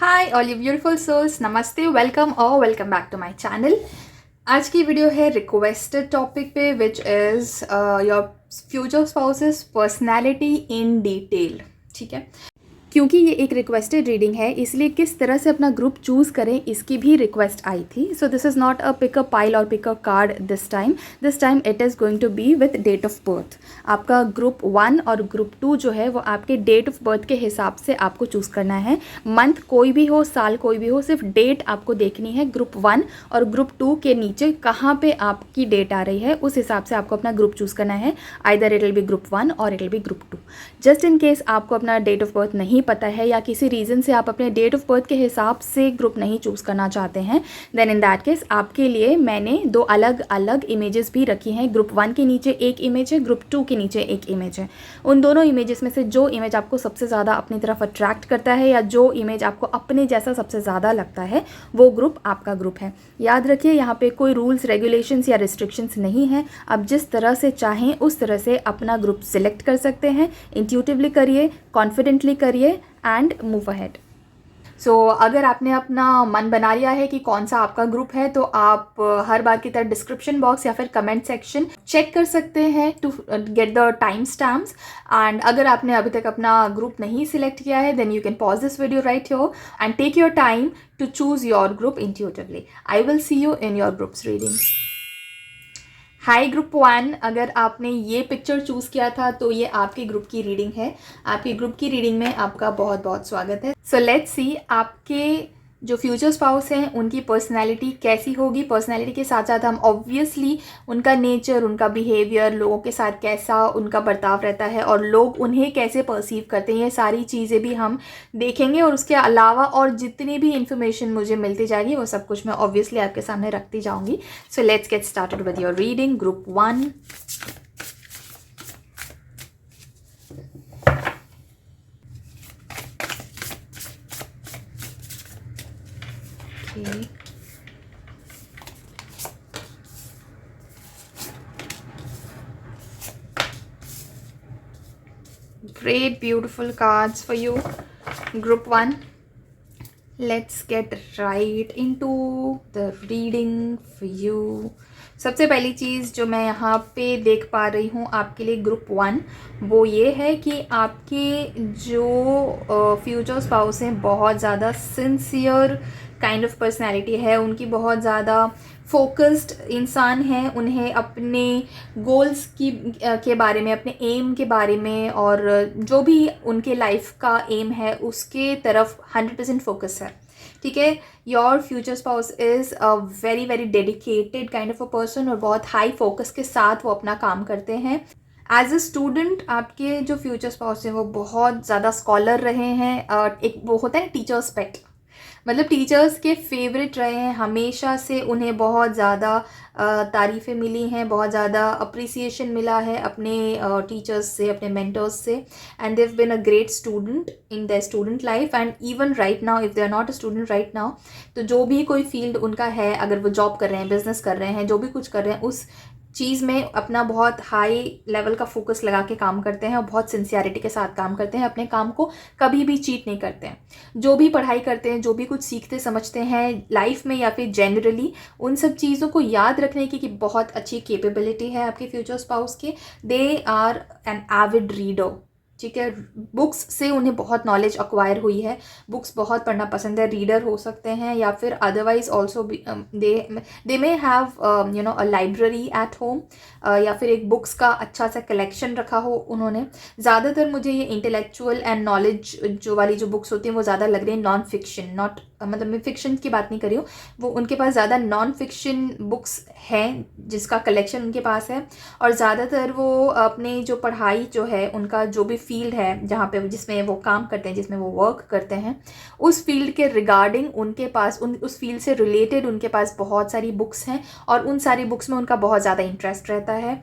Hi all you beautiful souls, नमस्ते, welcome और welcome back to my channel. आज की वीडियो है रिक्वेस्टेड टॉपिक पे which is your future spouse's personality in detail. ठीक है, क्योंकि ये एक रिक्वेस्टेड रीडिंग है इसलिए किस तरह से अपना ग्रुप चूज़ करें इसकी भी रिक्वेस्ट आई थी। So this is not a pickup pile और pickup card this time it is going to be with date of birth. आपका ग्रुप 1 और ग्रुप 2 जो है वो आपके डेट ऑफ बर्थ के हिसाब से आपको चूज़ करना है। मंथ कोई भी हो, साल कोई भी हो, सिर्फ डेट आपको देखनी है। ग्रुप 1 और ग्रुप 2 के नीचे कहाँ पे आपकी डेट आ रही है उस हिसाब से आपको अपना ग्रुप चूज़ करना है। Either it will be group 1 और it will be group 2। Just in case आपको अपना डेट ऑफ बर्थ नहीं पता है या किसी रीज़न से आप अपने डेट ऑफ बर्थ के हिसाब से ग्रुप नहीं चूज़ करना चाहते हैं, देन इन दैट केस आपके लिए मैंने दो अलग अलग इमेजेस भी रखी हैं। ग्रुप 1 के नीचे एक इमेज है, ग्रुप 2 के नीचे एक इमेज है। उन दोनों इमेजेस में से जो इमेज आपको सबसे ज़्यादा अपनी तरफ अट्रैक्ट करता है या जो इमेज आपको अपने जैसा सबसे ज़्यादा लगता है वो ग्रुप आपका ग्रुप है। याद रखिए, यहाँ पे कोई रूल्स रेगुलेशंस या रिस्ट्रिक्शंस नहीं है। आप जिस तरह से चाहें उस तरह से अपना ग्रुप सिलेक्ट कर सकते हैं। इंट्यूटिवली करिए, कॉन्फिडेंटली करिए एंड मूव अहेड। सो अगर आपने अपना मन बना लिया है कि कौन सा आपका ग्रुप है तो आप हर बार की तरह डिस्क्रिप्शन बॉक्स या फिर कमेंट सेक्शन चेक कर सकते हैं to get the time stamps. And अगर आपने अभी तक अपना ग्रुप नहीं सिलेक्ट किया है then you can pause this video right here and take your time to choose your group intuitively. I will see you in your groups reading. Hi group 1, अगर आपने ये पिक्चर चूज़ किया था तो ये आपके ग्रुप की रीडिंग है। आपके ग्रुप की रीडिंग में आपका बहुत बहुत स्वागत है। सो लेट्स सी आपके जो फ्यूचर स्पाउस हैं उनकी पर्सनैलिटी कैसी होगी। पर्सनैलिटी के साथ साथ हम ऑब्वियसली उनका नेचर, उनका बिहेवियर, लोगों के साथ कैसा उनका बर्ताव रहता है और लोग उन्हें कैसे परसीव करते हैं, ये सारी चीज़ें भी हम देखेंगे। और उसके अलावा और जितनी भी इंफॉर्मेशन मुझे मिलती जाएगी वो सब कुछ मैं ऑब्वियसली आपके सामने रखती जाऊँगी। So let's get started with your reading group 1। Okay. Great, beautiful cards for you, Group 1. Let's get right into the reading for you. सबसे पहली चीज़ जो मैं यहाँ पे देख पा रही हूँ आपके लिए ग्रुप 1 वो ये है कि आपके जो फ्यूचर स्पाउस हैं बहुत ज़्यादा सिंसियर काइंड ऑफ पर्सनैलिटी है। उनकी बहुत ज़्यादा फोकस्ड इंसान हैं। उन्हें अपने गोल्स के बारे में, अपने एम के बारे में और जो भी उनके लाइफ का एम है उसके तरफ 100% फोकस है। ठीक है, your future spouse is a very very dedicated kind of a person और बहुत हाई फोकस के साथ वो अपना काम करते हैं। एज अ स्टूडेंट आपके जो फ्यूचर स्पाउस हैं वो बहुत ज़्यादा स्कॉलर रहे हैं। एक वो होता है टीचर्स पेट, मतलब टीचर्स के फेवरेट रहे हैं हमेशा से। उन्हें बहुत ज़्यादा तारीफ़ें मिली हैं, बहुत ज़्यादा अप्रिसिएशन मिला है अपने टीचर्स से, अपने मेंटर्स से। And they have been a great student in their student life and even right now if they are not a student right now, तो जो भी कोई फील्ड उनका है, अगर वो जॉब कर रहे हैं, बिजनेस कर रहे हैं, जो भी कुछ कर रहे हैं उस चीज़ में अपना बहुत हाई लेवल का फोकस लगा के काम करते हैं और बहुत सिंसियरिटी के साथ काम करते हैं। अपने काम को कभी भी चीट नहीं करते हैं। जो भी पढ़ाई करते हैं, जो भी कुछ सीखते समझते हैं लाइफ में या फिर जनरली, उन सब चीज़ों को याद रखने की बहुत अच्छी कैपेबिलिटी है आपके फ्यूचर स्पाउस के। They are an avid reader. ठीक है, बुक्स से उन्हें बहुत नॉलेज अक्वायर हुई है, बुक्स बहुत पढ़ना पसंद है। रीडर हो सकते हैं या फिर otherwise also they may have you know a library at home या फिर एक बुक्स का अच्छा सा कलेक्शन रखा हो उन्होंने। ज़्यादातर मुझे ये इंटेलेक्चुअल एंड नॉलेज जो वाली जो बुक्स होती हैं वो ज़्यादा लग रही है नॉन फिक्शन, नॉट मतलब मैं फिक्शन की बात नहीं कर रही हूँ, वो उनके पास ज़्यादा नॉन फिक्शन बुक्स हैं जिसका कलेक्शन उनके पास है। और ज़्यादातर वो अपने जो पढ़ाई जो है, उनका जो भी फील्ड है जहाँ पे जिसमें वो काम करते हैं, जिसमें वो वर्क करते हैं, उस फील्ड के रिगार्डिंग उनके पास उस फील्ड से रिलेटेड उनके पास बहुत सारी बुक्स हैं और उन सारी बुक्स में उनका बहुत ज़्यादा इंटरेस्ट रहता है।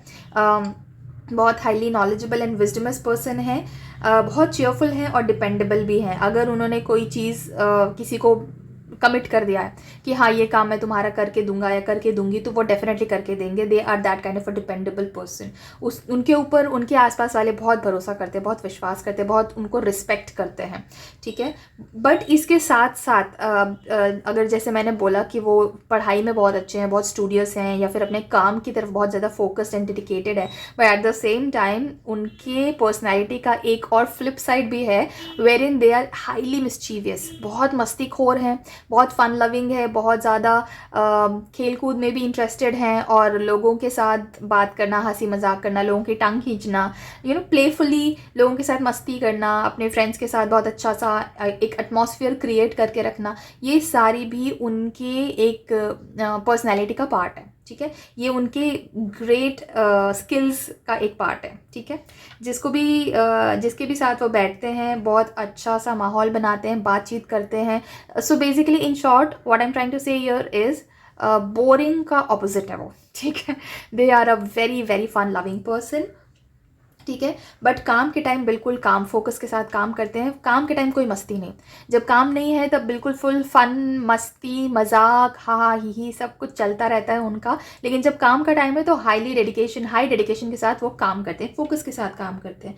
बहुत हाईली नॉलेजेबल एंड विजडमस पर्सन है, बहुत चेयरफुल हैं और डिपेंडेबल भी हैं। अगर उन्होंने कोई चीज़ किसी को कमिट कर दिया है कि हाँ ये काम मैं तुम्हारा करके दूंगा या करके दूंगी, तो वो डेफिनेटली करके देंगे. They are that kind of a dependable person. उनके ऊपर उनके आसपास वाले बहुत भरोसा करते हैं, बहुत विश्वास करते हैं, बहुत उनको रिस्पेक्ट करते हैं. ठीक है. बट इसके साथ साथ अगर जैसे मैंने बोला कि वो पढ़ाई में बहुत अच्छे हैं, बहुत स्टूडियस हैं, या फिर अपने काम की तरफ बहुत ज़्यादा फोकस्ड एंड डेडिकेटेड है, but at the same time उनके पर्सनैलिटी का एक और फ्लिप साइड भी है where in they are highly mischievous. बहुत मस्तीखोर हैं, बहुत फन लविंग है, बहुत ज़्यादा खेल कूद में भी इंटरेस्टेड हैं, और लोगों के साथ बात करना, हंसी मजाक करना, लोगों की टांग खींचना, प्लेफुली लोगों के साथ मस्ती करना, अपने फ्रेंड्स के साथ बहुत अच्छा सा एक एटमॉस्फेयर क्रिएट करके रखना, ये सारी भी उनके एक पर्सनैलिटी का पार्ट है. ठीक है. ये उनके ग्रेट स्किल्स का एक पार्ट है. ठीक है. जिसके भी साथ वो बैठते हैं बहुत अच्छा सा माहौल बनाते हैं, बातचीत करते हैं. So basically in short what I am trying to say here is boring का ऑपोजिट है वो. ठीक है. They are a very very fun loving person. ठीक है. बट काम के टाइम बिल्कुल काम फोकस के साथ काम करते हैं. काम के टाइम कोई मस्ती नहीं. जब काम नहीं है तब बिल्कुल फुल फन, मस्ती, मजाक, हा ही सब कुछ चलता रहता है उनका. लेकिन जब काम का टाइम है तो हाई डेडिकेशन के साथ वो काम करते हैं, फोकस के साथ काम करते हैं.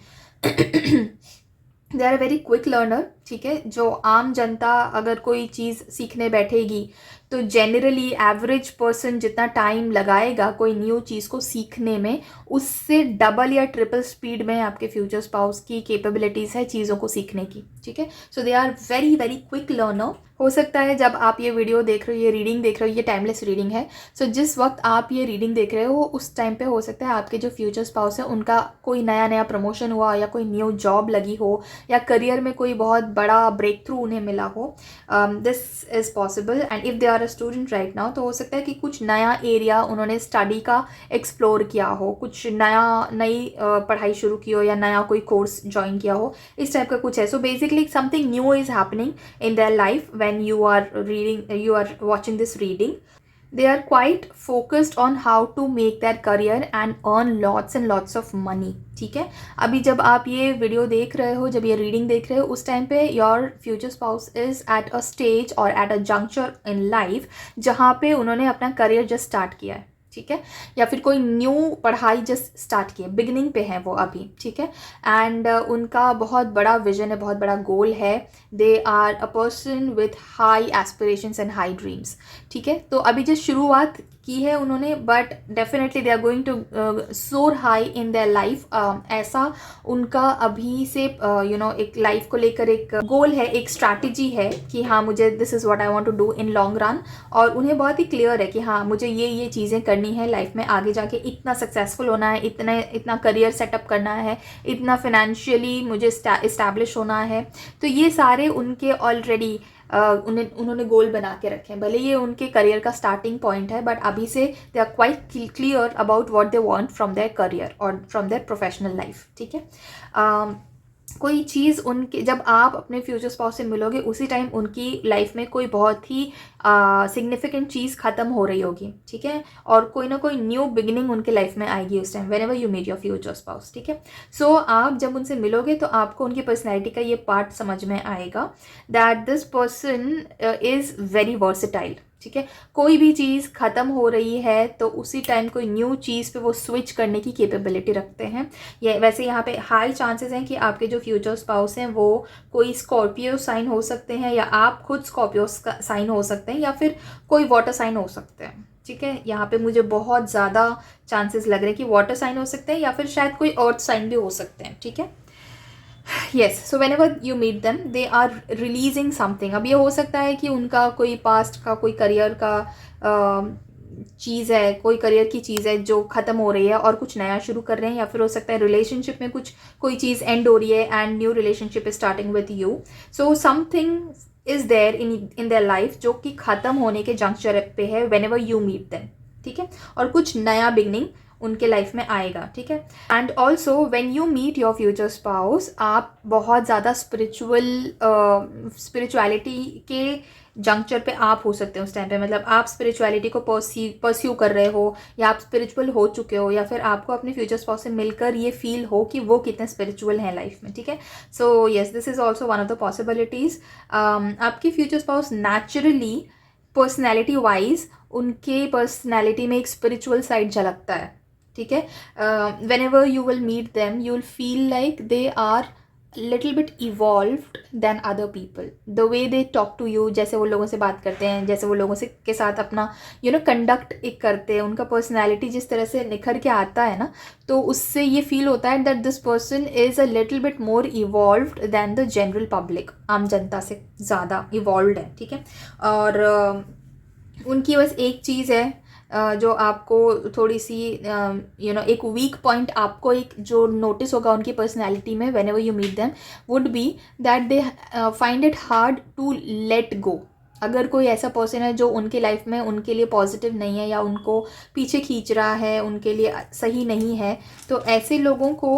They are a very quick learner. ठीक है. जो आम जनता अगर कोई चीज़ सीखने बैठेगी तो जनरली एवरेज पर्सन जितना टाइम लगाएगा कोई न्यू चीज़ को सीखने में, उससे डबल या ट्रिपल स्पीड में आपके फ्यूचर स्पाउस की कैपेबिलिटीज़ है चीज़ों को सीखने की. ठीक है. So they are very very quick learner. हो सकता है जब आप ये वीडियो देख रहे हो, ये रीडिंग देख रहे हो, ये टाइमलेस रीडिंग है. सो जिस वक्त आप ये रीडिंग देख रहे हो उस टाइम पे हो सकता है आपके जो फ्यूचर स्पाउस है उनका कोई नया प्रमोशन हुआ, या कोई न्यू जॉब लगी हो, या करियर में कोई बहुत बड़ा ब्रेक थ्रू उन्हें मिला हो. This is possible. And if they are a student right now तो हो सकता है कि कुछ नया एरिया उन्होंने स्टडी का एक्सप्लोर किया हो, कुछ नई पढ़ाई शुरू की हो, या नया कोई कोर्स ज्वाइन किया हो. इस टाइप का कुछ है. So basically something new is happening in their life when you are watching this reading. They are quite focused on how to make their career and earn lots and lots of money. ठीक है. अभी जब आप ये video देख रहे हो, जब ये रीडिंग देख रहे हो, उस टाइम पे your future spouse is at a stage और at a juncture in life जहाँ पे उन्होंने अपना करियर जस्ट स्टार्ट किया है. ठीक है. या फिर कोई न्यू पढ़ाई जस्ट स्टार्ट की है, बिगिनिंग पे है वो अभी. ठीक है. एंड उनका बहुत बड़ा विजन है, बहुत बड़ा गोल है. They are a person with high aspirations and high dreams. ठीक है. तो अभी जो शुरुआत की है उन्होंने, but definitely they are going to soar high in their life. ऐसा उनका अभी से एक लाइफ को लेकर एक गोल है, एक स्ट्रैटेजी है कि हाँ मुझे this is what I want to do in long run. और उन्हें बहुत ही क्लियर है कि हाँ मुझे ये चीज़ें करनी है लाइफ में, आगे जाके इतना सक्सेसफुल होना है, इतना करियर सेटअप करना है, इतना फिनेंशियली मुझे इस्टेब्लिश होना है. तो ये सारे उनके ऑलरेडी उन्होंने गोल बना के रखे हैं. भले ये उनके करियर का स्टार्टिंग पॉइंट है, बट अभी से they are quite clear about what they want from their career और फ्रॉम देयर प्रोफेशनल लाइफ. ठीक है. कोई चीज़ उनके, जब आप अपने फ्यूचर स्पाउस से मिलोगे उसी टाइम उनकी लाइफ में कोई बहुत ही सिग्निफिकेंट चीज़ ख़त्म हो रही होगी. ठीक है. और कोई ना कोई न्यू बिगिनिंग उनके लाइफ में आएगी उस time, whenever you meet your future spouse. ठीक है. सो आप जब उनसे मिलोगे तो आपको उनकी पर्सनैलिटी का ये पार्ट समझ में आएगा that this person is very versatile. ठीक है. कोई भी चीज़ ख़त्म हो रही है तो उसी टाइम कोई न्यू चीज़ पे वो स्विच करने की कैपेबिलिटी रखते हैं. ये वैसे यहाँ पे हाई चांसेस हैं कि आपके जो फ्यूचर स्पाउस हैं वो कोई स्कॉर्पियो साइन हो सकते हैं, या आप खुद स्कॉर्पियो साइन हो सकते हैं, या फिर कोई वाटर साइन हो सकते हैं. ठीक है. यहाँ पे मुझे बहुत ज़्यादा चांसेस लग रहे हैं कि वाटर साइन हो सकते हैं, या फिर शायद कोई अर्थ साइन भी हो सकते हैं. ठीक है. Yes. So whenever you meet them they are releasing something. अब ये हो सकता है कि उनका कोई पास्ट का कोई करियर का चीज़ है, कोई करियर की चीज़ है जो ख़त्म हो रही है और कुछ नया शुरू कर रहे हैं, या फिर हो सकता है रिलेशनशिप में कोई चीज़ एंड हो रही है and new relationship is starting with you. So something is there in their life जो कि ख़त्म होने के जंक्चर पे है whenever you meet them. ठीक है. और कुछ नया बिगनिंग उनके लाइफ में आएगा. ठीक है. And also when you meet your future spouse, आप बहुत ज़्यादा स्पिरिचुअलिटी के जंक्चर पे आप हो सकते हो उस टाइम पे, मतलब आप स्पिरिचुअलिटी को परस्यू कर रहे हो, या आप स्पिरिचुअल हो चुके हो, या फिर आपको अपने फ्यूचर स्पाउस से मिलकर ये फील हो कि वो कितने स्पिरिचुअल हैं लाइफ में, ठीक है। So yes, this is also one of the possibilities. आपकी future spouse naturally personality wise, उनके पर्सनैलिटी में एक स्पिरिचुअल साइड झलकता है, ठीक है। Whenever you will meet them you will feel like they are little bit evolved then other people, the way they talk to you, जैसे वो लोगों से बात करते हैं, जैसे वो लोगों से के साथ अपना कंडक्ट एक करते हैं, उनका पर्सनैलिटी जिस तरह से निखर के आता है ना, तो उससे ये फील होता है that this person is a little bit more evolved than the general public, आम जनता से ज़्यादा इवॉल्व्ड है, ठीक है। और उनकी बस एक चीज़ है जो आपको थोड़ी सी एक वीक पॉइंट आपको एक जो नोटिस होगा उनकी पर्सनैलिटी में whenever you meet them would be that they find it hard to let go. अगर कोई ऐसा पर्सन है जो उनके लाइफ में उनके लिए पॉजिटिव नहीं है, या उनको पीछे खींच रहा है, उनके लिए सही नहीं है, तो ऐसे लोगों को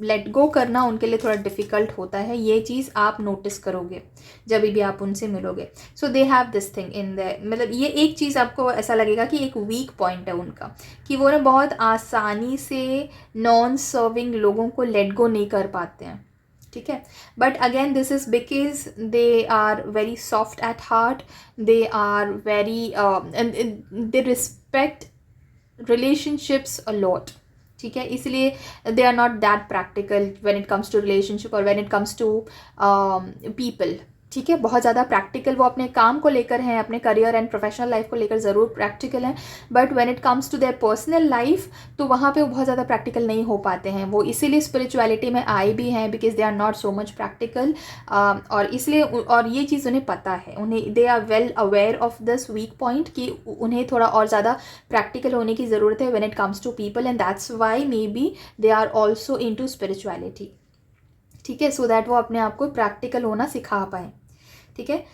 लेट गो करना उनके लिए थोड़ा डिफ़िकल्ट होता है। ये चीज़ आप नोटिस करोगे जब भी आप उनसे मिलोगे। So they have this thing in the, मतलब ये एक चीज़ आपको ऐसा लगेगा कि एक वीक पॉइंट है उनका, कि वो ना बहुत आसानी से नॉन सर्विंग लोगों को लेट गो नहीं कर पाते हैं, ठीक है। But again this is because they are very soft at heart, they are very they respect relationships a lot, ठीक है। इसलिए they are not that practical when it comes to relationship और when it comes to people, ठीक है। बहुत ज़्यादा practical वो अपने काम को लेकर हैं, अपने करियर एंड प्रोफेशनल लाइफ को लेकर ज़रूर प्रैक्टिकल हैं, but when it comes to their personal life तो वहाँ पे वो बहुत ज़्यादा प्रैक्टिकल नहीं हो पाते हैं। वो इसीलिए स्पिरिचुअलिटी में आए भी हैं because they are not so much practical, और इसलिए और ये चीज़ उन्हें पता है, उन्हें they are well aware of this weak point कि उन्हें थोड़ा और ज़्यादा प्रैक्टिकल होने की ज़रूरत है when it comes to people, and that's why maybe they are also into spirituality, ठीक है, सो दैट वो अपने आप को प्रैक्टिकल होना सिखा पाएँ, ठीक है।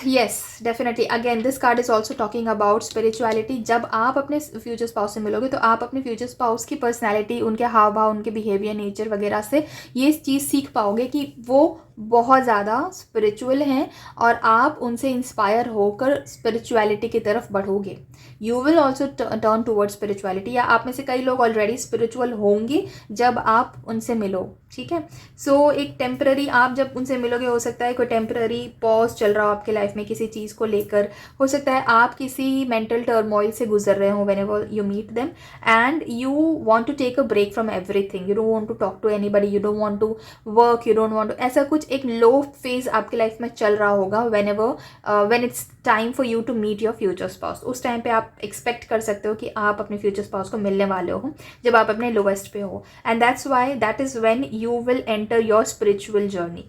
Yes definitely, again this card is also talking about spirituality. जब आप अपने फ्यूचर स्पाउस से मिलोगे तो आप अपने फ्यूचर स्पाउस की पर्सनैलिटी, उनके हाव भाव, उनके बिहेवियर, नेचर वगैरह से ये चीज़ सीख पाओगे कि वो बहुत ज़्यादा स्पिरिचुअल हैं, और आप उनसे इंस्पायर होकर स्पिरिचुअलिटी की तरफ बढ़ोगे। You will also turn toward spirituality, या आप में से कई लोग ऑलरेडी स्पिरिचुअल होंगे जब आप उनसे मिलो, ठीक है। सो एक टेम्पररी, आप जब उनसे मिलोगे हो सकता है कोई टेम्पररी पॉज चल रहा हो आपके लाइफ में किसी चीज़ को लेकर, हो सकता है आप किसी मेंटल टर्मोइल से गुजर रहे हो whenever you meet them, and you want to take a break from everything, you don't want to talk to anybody, you don't want to work, you don't want to, ऐसा कुछ एक लो phase आपके life में चल रहा होगा when it's time for you to meet your future spouse. उस time पे आप एक्सपेक्ट कर सकते हो कि आप अपने फ्यूचर स्पाउस को मिलने वाले हो जब आप अपने लोवेस्ट पे हो, and that's Y that is when you will enter your spiritual journey,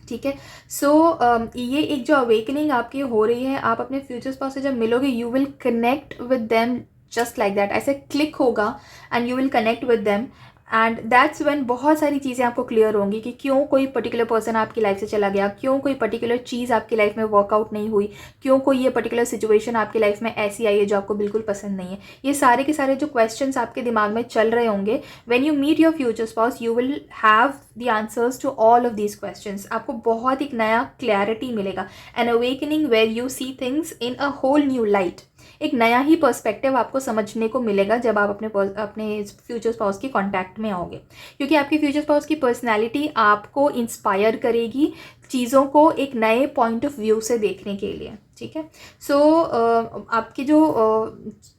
ठीक है। सो ये एक जो अवेकनिंग आपकी हो रही है, आप अपने फ्यूचर स्पाउस से जब मिलोगे you will connect with them just like that, ऐसे क्लिक होगा and you will connect with them, and that's when बहुत सारी चीज़ें आपको क्लियर होंगी कि क्यों कोई पर्टिकुलर पर्सन आपकी लाइफ से चला गया, क्यों कोई पर्टिकुलर चीज़ आपकी लाइफ में वर्कआउट नहीं हुई, क्यों कोई ये पर्टिकुलर सिचुएशन आपकी लाइफ में ऐसी आई है जो आपको बिल्कुल पसंद नहीं है। ये सारे के सारे जो क्वेश्चंस आपके दिमाग में चल रहे होंगे, when you meet your future spouse you will have the answers to all of these questions. आपको बहुत एक नया क्लैरिटी मिलेगा, an awakening where you see things in a whole new light. एक नया ही पर्सपेक्टिव आपको समझने को मिलेगा जब आप अपने फ्यूचर स्पाउस की कांटेक्ट में आओगे, क्योंकि आपकी फ्यूचर स्पाउस की पर्सनैलिटी आपको इंस्पायर करेगी चीज़ों को एक नए पॉइंट ऑफ व्यू से देखने के लिए, ठीक है। सो आपके जो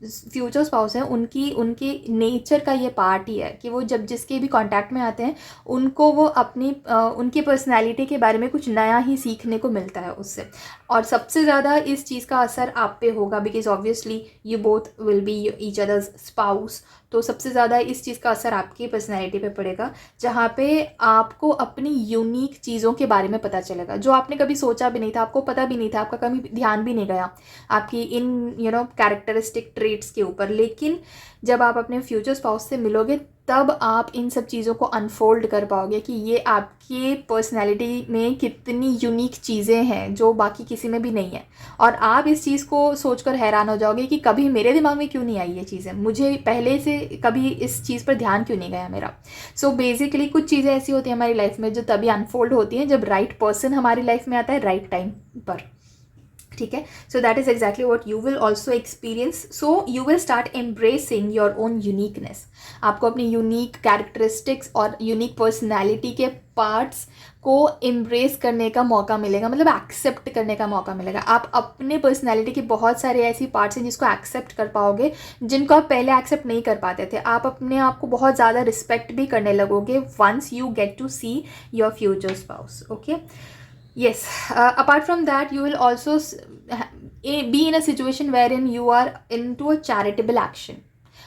फ्यूचर स्पाउस हैं उनकी नेचर का ये पार्ट ही है कि वो जब जिसके भी कांटेक्ट में आते हैं उनको वो अपनी उनकी पर्सनैलिटी के बारे में कुछ नया ही सीखने को मिलता है उससे, और सबसे ज़्यादा इस चीज़ का असर आप पे होगा because obviously you both will be each others spouse, तो सबसे ज़्यादा इस चीज़ का असर आपकी पर्सनैलिटी पे पड़ेगा, जहाँ पे आपको अपनी यूनिक चीज़ों के बारे में पता चलेगा जो आपने कभी सोचा भी नहीं था, आपको पता भी नहीं था, आपका कभी ध्यान ध्यान भी नहीं गया आपकी इन कैरेक्टरिस्टिक ट्रेट्स के ऊपर। लेकिन जब आप अपने फ्यूचर स्पाउस से मिलोगे तब आप इन सब चीज़ों को अनफोल्ड कर पाओगे कि ये आपके पर्सनैलिटी में कितनी यूनिक चीज़ें हैं जो बाकी किसी में भी नहीं है। और आप इस चीज़ को सोचकर हैरान हो जाओगे कि कभी मेरे दिमाग में क्यों नहीं आई ये चीज़ें, मुझे पहले से कभी इस चीज़ पर ध्यान क्यों नहीं गया मेरा। सो बेसिकली कुछ चीज़ें ऐसी होती हैं हमारी लाइफ में जो तभी अनफोल्ड होती हैं जब राइट पर्सन हमारी लाइफ में आता है राइट टाइम पर, ठीक है। So that is exactly what you will also experience. So you will start embracing your own uniqueness. आपको अपनी यूनिक कैरेक्टरिस्टिक्स और यूनिक पर्सनैलिटी के पार्ट्स को एम्ब्रेस करने का मौका मिलेगा, मतलब एक्सेप्ट करने का मौका मिलेगा। आप अपने पर्सनैलिटी के बहुत सारे ऐसी पार्ट्स हैं जिसको एक्सेप्ट कर पाओगे जिनको आप पहले एक्सेप्ट नहीं कर पाते थे। आप अपने आप को बहुत ज़्यादा रिस्पेक्ट भी करने लगोगे once you get to see your future spouse, okay. Yes, apart from that, you will also be in a situation wherein you are into a charitable action.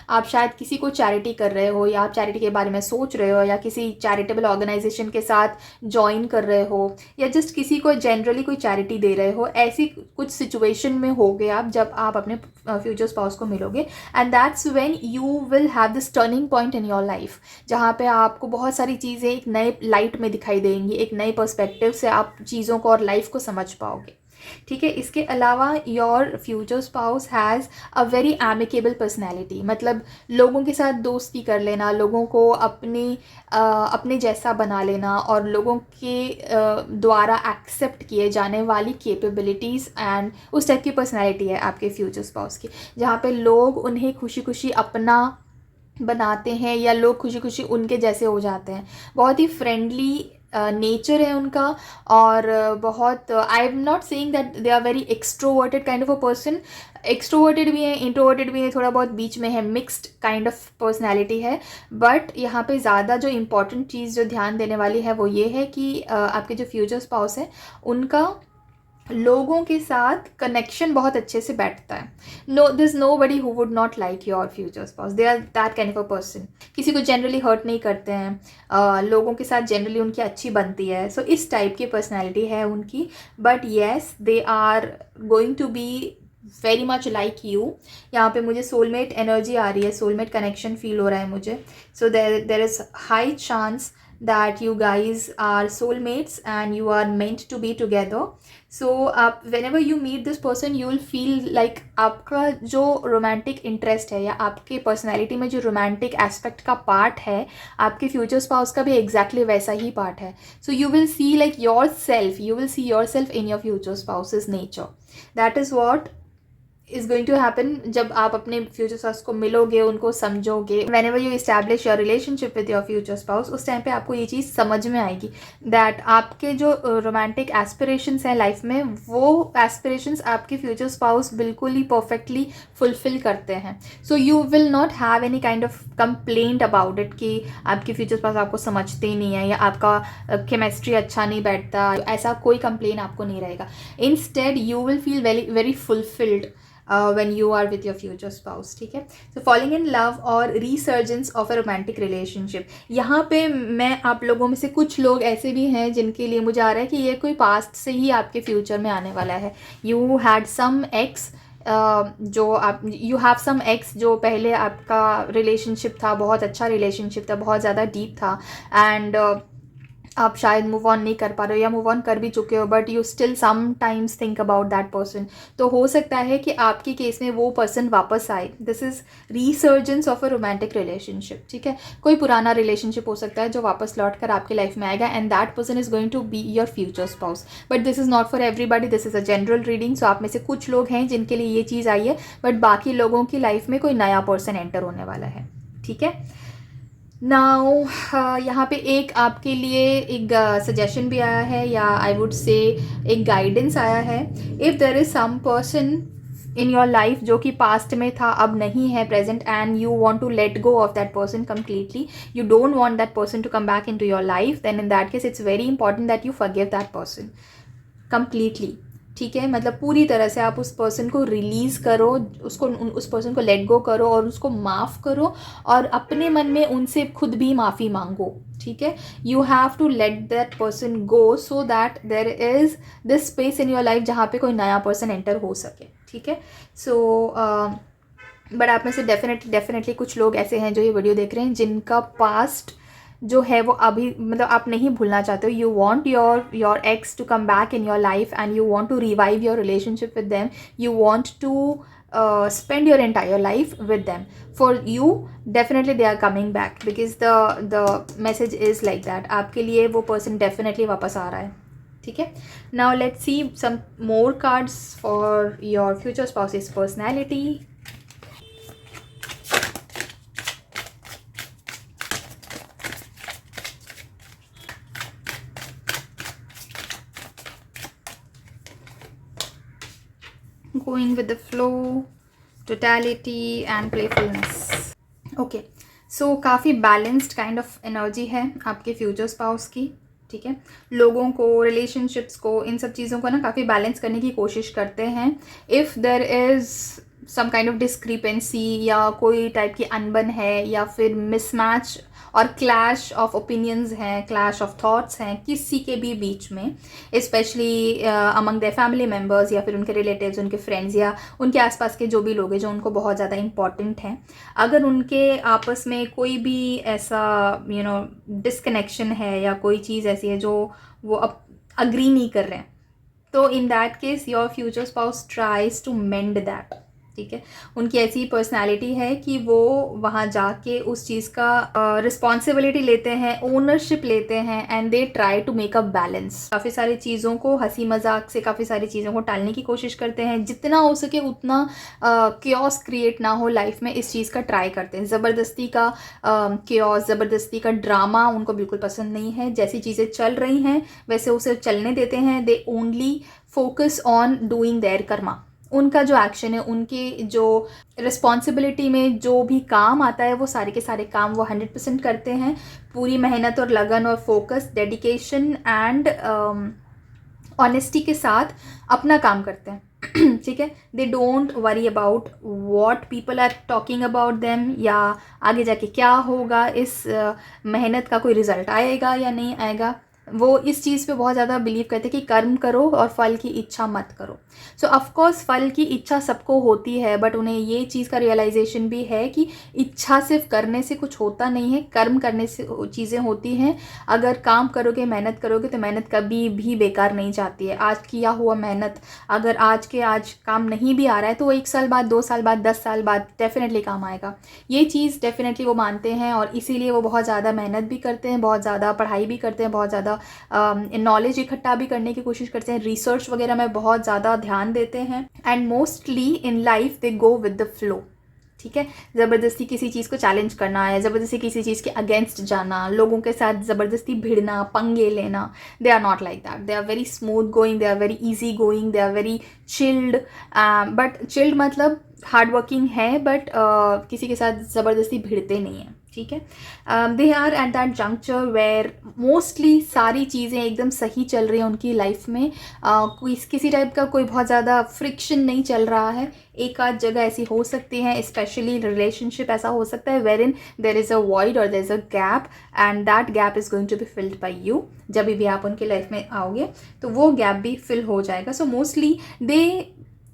आप शायद किसी को चैरिटी कर रहे हो या आप चैरिटी के बारे में सोच रहे हो या किसी चैरिटेबल ऑर्गेनाइजेशन के साथ ज्वाइन कर रहे हो या जस्ट किसी को जनरली कोई चैरिटी दे रहे हो। ऐसी कुछ सिचुएशन में होगे आप जब आप अपने फ्यूचर स्पाउस को मिलोगे, and that's when you will have this turning point in your life जहाँ पे आपको बहुत सारी चीज़ें एक नए लाइट में दिखाई देंगी, एक नए पर्सपेक्टिव से आप चीज़ों को और लाइफ को समझ पाओगे, ठीक है। इसके अलावा your future spouse has a very amicable personality, मतलब लोगों के साथ दोस्ती कर लेना, लोगों को अपने जैसा बना लेना और लोगों के द्वारा एक्सेप्ट किए जाने वाली कैपेबिलिटीज़ एंड उस टाइप की पर्सनैलिटी है आपके फ्यूचर स्पाउस की, जहाँ पे लोग उन्हें खुशी खुशी अपना बनाते हैं या लोग खुशी खुशी उनके जैसे हो जाते हैं। बहुत ही फ्रेंडली नेचर है उनका और बहुत I am not saying that they are very extroverted kind of a person. Extroverted भी है, इंट्रोवर्टेड भी है, थोड़ा बहुत बीच में है, मिक्स्ड काइंड ऑफ पर्सनैलिटी है। बट यहाँ पे ज़्यादा जो इम्पॉर्टेंट चीज़ जो ध्यान देने वाली है वो ये है कि आपके जो फ्यूचर स्पाउस है उनका लोगों के साथ कनेक्शन बहुत अच्छे से बैठता है। This nobody who would not like your future spouse, they are that kind of a person. किसी को जनरली हर्ट नहीं करते हैं, लोगों के साथ जनरली उनकी अच्छी बनती है। सो इस टाइप की पर्सनैलिटी है उनकी। But yes, they are going to be very much like you. यहाँ पे मुझे सोलमेट एनर्जी आ रही है, सोलमेट कनेक्शन फील हो रहा है मुझे। So there is high chance that you guys are soulmates and you are meant to be together. So whenever you meet this person you will feel like आपका जो romantic interest है या आपके personality में जो romantic aspect का part है आपके future spouse का भी exactly वैसा ही part है। So you will see like yourself, you will see yourself in your future spouse's nature. That is what is going to happen जब आप अपने फ्यूचर स्पाउस को मिलोगे, उनको समझोगे। whenever you establish your relationship with your future spouse, उस time पे आपको ये चीज़ समझ में आएगी दैट आपके जो रोमांटिक एस्पिरेशंस हैं लाइफ में वो एस्पिरेशंस आपके फ्यूचर स्पाउस बिल्कुल ही परफेक्टली फुलफिल करते हैं। सो you will not have any kind of complaint about it कि आपके फ्यूचर स्पाउस आपको समझते ही नहीं है या आपका केमिस्ट्री अच्छा नहीं बैठता, ऐसा कोई कंप्लेन आपको नहीं रहेगा। Instead you will feel very very fulfilled when you are with your future spouse, ठीक है। So falling in love और resurgence of a romantic relationship, यहाँ पे मैं आप लोगों में से कुछ लोग ऐसे भी हैं जिनके लिए मुझे आ रहा है कि ये कोई पास्ट से ही आपके फ्यूचर में आने वाला है। You had some ex जो आप यू हैव सम एक्स जो पहले आपका रिलेशनशिप था, बहुत अच्छा रिलेशनशिप था, बहुत ज़्यादा डीप था एंड आप शायद मूव ऑन नहीं कर पा रहे हो या मूव ऑन कर भी चुके हो but you still sometimes think about that person. तो हो सकता है कि आपके केस में वो पर्सन वापस आए। This is resurgence of a romantic relationship, ठीक है। कोई पुराना रिलेशनशिप हो सकता है जो वापस लौट कर आपके लाइफ में आएगा and that person is going to be your future spouse. But this is not for everybody, this is a general reading. So आप में से कुछ लोग हैं जिनके लिए ये चीज़ आई है बट बाकी लोगों की लाइफ में कोई नया पर्सन एंटर होने वाला है, ठीक है। नाउ यहाँ पे एक आपके लिए एक सजेशन भी आया है या आई वुड से एक गाइडेंस आया है। If there is some person in your life जो कि पास्ट में था अब नहीं है present and you want to let go of that person completely, you don't want that person to come back into your life, then in that case it's very important that you forgive that person completely. ठीक है, मतलब पूरी तरह से आप उस person को release करो, उस पर्सन को लेट गो करो और उसको माफ़ करो, और अपने मन में उनसे खुद भी माफ़ी मांगो, ठीक है। You have to let that person go so that there is this space in your life जहाँ पे कोई नया पर्सन एंटर हो सके, ठीक है। सो बट आप में से डेफिनेटली कुछ लोग ऐसे हैं जो ये वीडियो देख रहे हैं जिनका पास्ट जो है वो अभी मतलब आप नहीं भूलना चाहते हो। You want your ex to come back in your life and you want to revive your relationship with them, you want to spend your entire life with them. For you definitely they are coming back because the message is like that. आपके लिए वो person definitely वापस आ रहा है, ठीक है। Now let's see some more cards for your future spouse's personality. Going with the flow, totality and playfulness. Okay, so काफ़ी balanced kind of energy है आपके future spouse की, ठीक है। लोगों को, relationships को, इन सब चीज़ों को ना काफ़ी बैलेंस करने की कोशिश करते हैं। If there is some kind of discrepancy या कोई टाइप की अनबन है या फिर मिसमैच और क्लैश ऑफ ओपिनियंस हैं, क्लैश ऑफ थॉट्स हैं किसी के भी बीच में, specially among their family members या फिर उनके रिलेटिव्स, उनके फ्रेंड्स या उनके आसपास के जो भी लोग हैं जो उनको बहुत ज़्यादा इंपॉर्टेंट हैं, अगर उनके आपस में कोई भी ऐसा डिसकनेक्शन है या कोई चीज़ ऐसी है जो वो अब अग्री नहीं कर रहे हैं, तो in that case your future spouse tries to mend that, ठीक है। उनकी ऐसी पर्सनालिटी है कि वो वहाँ जाके उस चीज़ का रिस्पॉन्सिबिलिटी लेते हैं, ओनरशिप लेते हैं and they try to make a balance. काफ़ी सारी चीज़ों को, हंसी मजाक से काफ़ी सारी चीज़ों को टालने की कोशिश करते हैं, जितना हो सके उतना क्योस क्रिएट ना हो लाइफ में, इस चीज़ का ट्राई करते हैं। ज़बरदस्ती का क्योस, ज़बरदस्ती का ड्रामा उनको बिल्कुल पसंद नहीं है। जैसी चीज़ें चल रही हैं वैसे उसे चलने देते हैं। They only focus on doing their karma. उनका जो एक्शन है, उनकी जो रिस्पॉन्सिबिलिटी में जो भी काम आता है वो सारे के सारे काम वो 100% करते हैं। पूरी मेहनत और लगन और फोकस, डेडिकेशन एंड ऑनेस्टी के साथ अपना काम करते हैं, ठीक है। They don't worry about what people are talking about them, या आगे जाके क्या होगा, इस मेहनत का कोई रिजल्ट आएगा या नहीं आएगा। वो इस चीज़ पे बहुत ज़्यादा बिलीव करते हैं कि कर्म करो और फल की इच्छा मत करो। सो ऑफकोर्स फल की इच्छा सबको होती है, बट उन्हें ये चीज़ का रियलाइजेशन भी है कि इच्छा सिर्फ करने से कुछ होता नहीं है, कर्म करने से चीज़ें होती हैं। अगर काम करोगे, मेहनत करोगे तो मेहनत कभी भी बेकार नहीं जाती है। आज किया हुआ मेहनत अगर आज काम नहीं भी आ रहा है तो वो 1 साल बाद, 2 साल बाद, 10 साल बाद डेफिनेटली काम आएगा। ये चीज़ डेफिनेटली वो मानते हैं और इसीलिए वो बहुत ज़्यादा मेहनत भी करते हैं, बहुत ज़्यादा पढ़ाई भी करते हैं, बहुत ज़्यादा नॉलेज इकट्ठा भी करने की कोशिश करते हैं, रिसर्च वगैरह में बहुत ज़्यादा ध्यान देते हैं। And mostly in life they go with the flow, ठीक है। ज़बरदस्ती किसी चीज़ को चैलेंज करना या ज़बरदस्ती किसी चीज़ के अगेंस्ट जाना, लोगों के साथ ज़बरदस्ती भिड़ना, पंगे लेना, they are not like that. They are very smooth going, they are very easy going, they are very chilled. But chilled मतलब हार्ड वर्किंग है, बट किसी के साथ ज़बरदस्ती भिड़ते नहीं हैं, ठीक है। They are at that junction where mostly सारी चीज़ें एकदम सही चल रही हैं उनकी लाइफ में। कोई किसी टाइप का कोई बहुत ज़्यादा फ्रिक्शन नहीं चल रहा है। एक आध जगह ऐसी हो सकती है, स्पेशली रिलेशनशिप ऐसा हो सकता है where in there is a void और there is a gap and that gap is going to be filled by you. जब भी आप उनके लाइफ में आओगे तो वो गैप भी फिल हो जाएगा। So mostly they